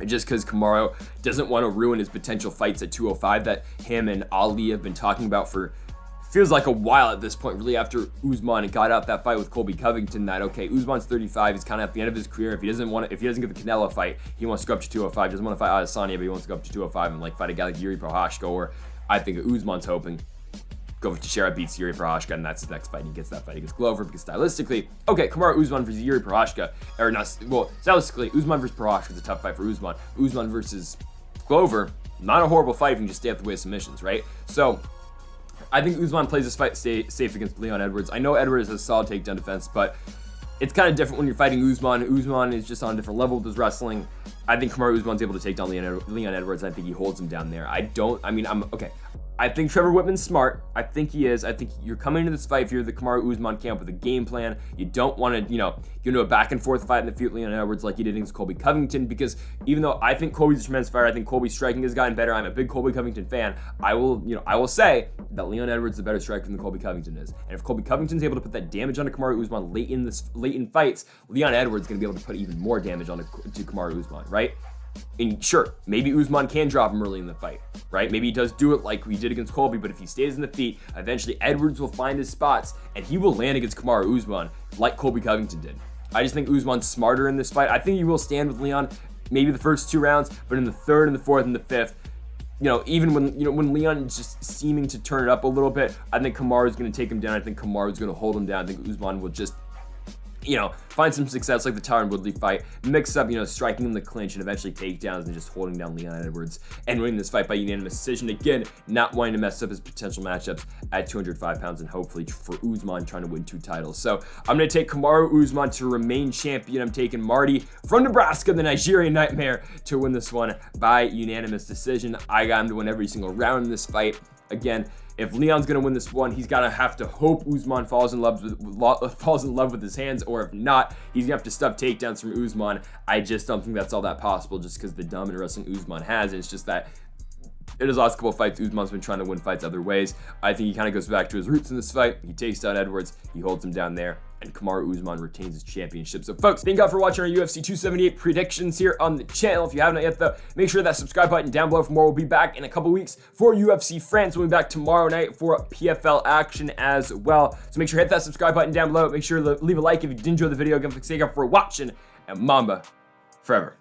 Just because Kamaru doesn't want to ruin his potential fights at 205 that him and Ali have been talking about for feels like a while at this point, really, after Usman got out that fight with Colby Covington, that, okay, Usman's 35, he's kind of at the end of his career. If he doesn't get the Canelo fight, he wants to go up to 205. He doesn't want to fight Adesanya, but he wants to go up to 205 and fight a guy like Yuri Prochazka, or I think Usman's hoping Glover Teixeira beats Yuri Prochazka, and that's his next fight. And he gets that fight against Glover, because stylistically, okay, Kamaru Usman versus Yuri Prochazka, or not, well, stylistically, Usman versus Prochazka is a tough fight for Usman. Usman versus Glover, not a horrible fight if you can just stay out the way of submissions, right? So I think Usman plays this fight safe against Leon Edwards. I know Edwards has a solid takedown defense, but it's kind of different when you're fighting Usman. Usman is just on a different level with his wrestling. I think Kamaru Usman's able to take down Leon Edwards. I think he holds him down there. I think Trevor Whitman's smart. I think he is. I think you're coming into this fight if you're the Kamaru Usman camp with a game plan. You don't want to, get into a back and forth fight in the fight with Leon Edwards like you did against Colby Covington, because even though I think Colby's a tremendous fighter, I think Colby's striking has gotten better. I'm a big Colby Covington fan. I will say that Leon Edwards is a better striker than Colby Covington is. And if Colby Covington's able to put that damage onto Kamaru Usman late in fights, Leon Edwards is going to be able to put even more damage onto Kamaru Usman, right? And sure, maybe Usman can drop him early in the fight, right? Maybe he does do it like we did against Colby, but if he stays in the feet, eventually Edwards will find his spots, and he will land against Kamaru Usman like Colby Covington did. I just think Usman's smarter in this fight. I think he will stand with Leon maybe the first 2 rounds, but in the third and the fourth and the fifth, even when Leon is just seeming to turn it up a little bit, I think Kamaru is going to take him down. I think Kamaru is going to hold him down. I think Usman will just find some success like the Tyron Woodley fight, mix up, striking in the clinch and eventually takedowns and just holding down Leon Edwards and winning this fight by unanimous decision. Again, not wanting to mess up his potential matchups at 205 pounds and hopefully for Usman trying to win 2 titles. So I'm going to take Kamaru Usman to remain champion. I'm taking Marty from Nebraska, the Nigerian Nightmare, to win this one by unanimous decision. I got him to win every single round in this fight. Again, if Leon's going to win this one, he's got to have to hope Usman falls in love with his hands, or if not, he's going to have to stuff takedowns from Usman. I just don't think that's all that possible just because the dominant wrestling Usman has. And it's just that in his last couple of fights, Usman's been trying to win fights other ways. I think he kind of goes back to his roots in this fight. He takes down Edwards, he holds him down there, and Kamaru Usman retains his championship. So folks, thank you for watching our UFC 278 predictions here on the channel. If you haven't yet though, make sure that subscribe button down below for more. We'll be back in a couple weeks for UFC France. We'll be back tomorrow night for PFL action as well. So make sure to hit that subscribe button down below. Make sure to leave a like if you did enjoy the video. Again, thanks for watching, and Mamba forever.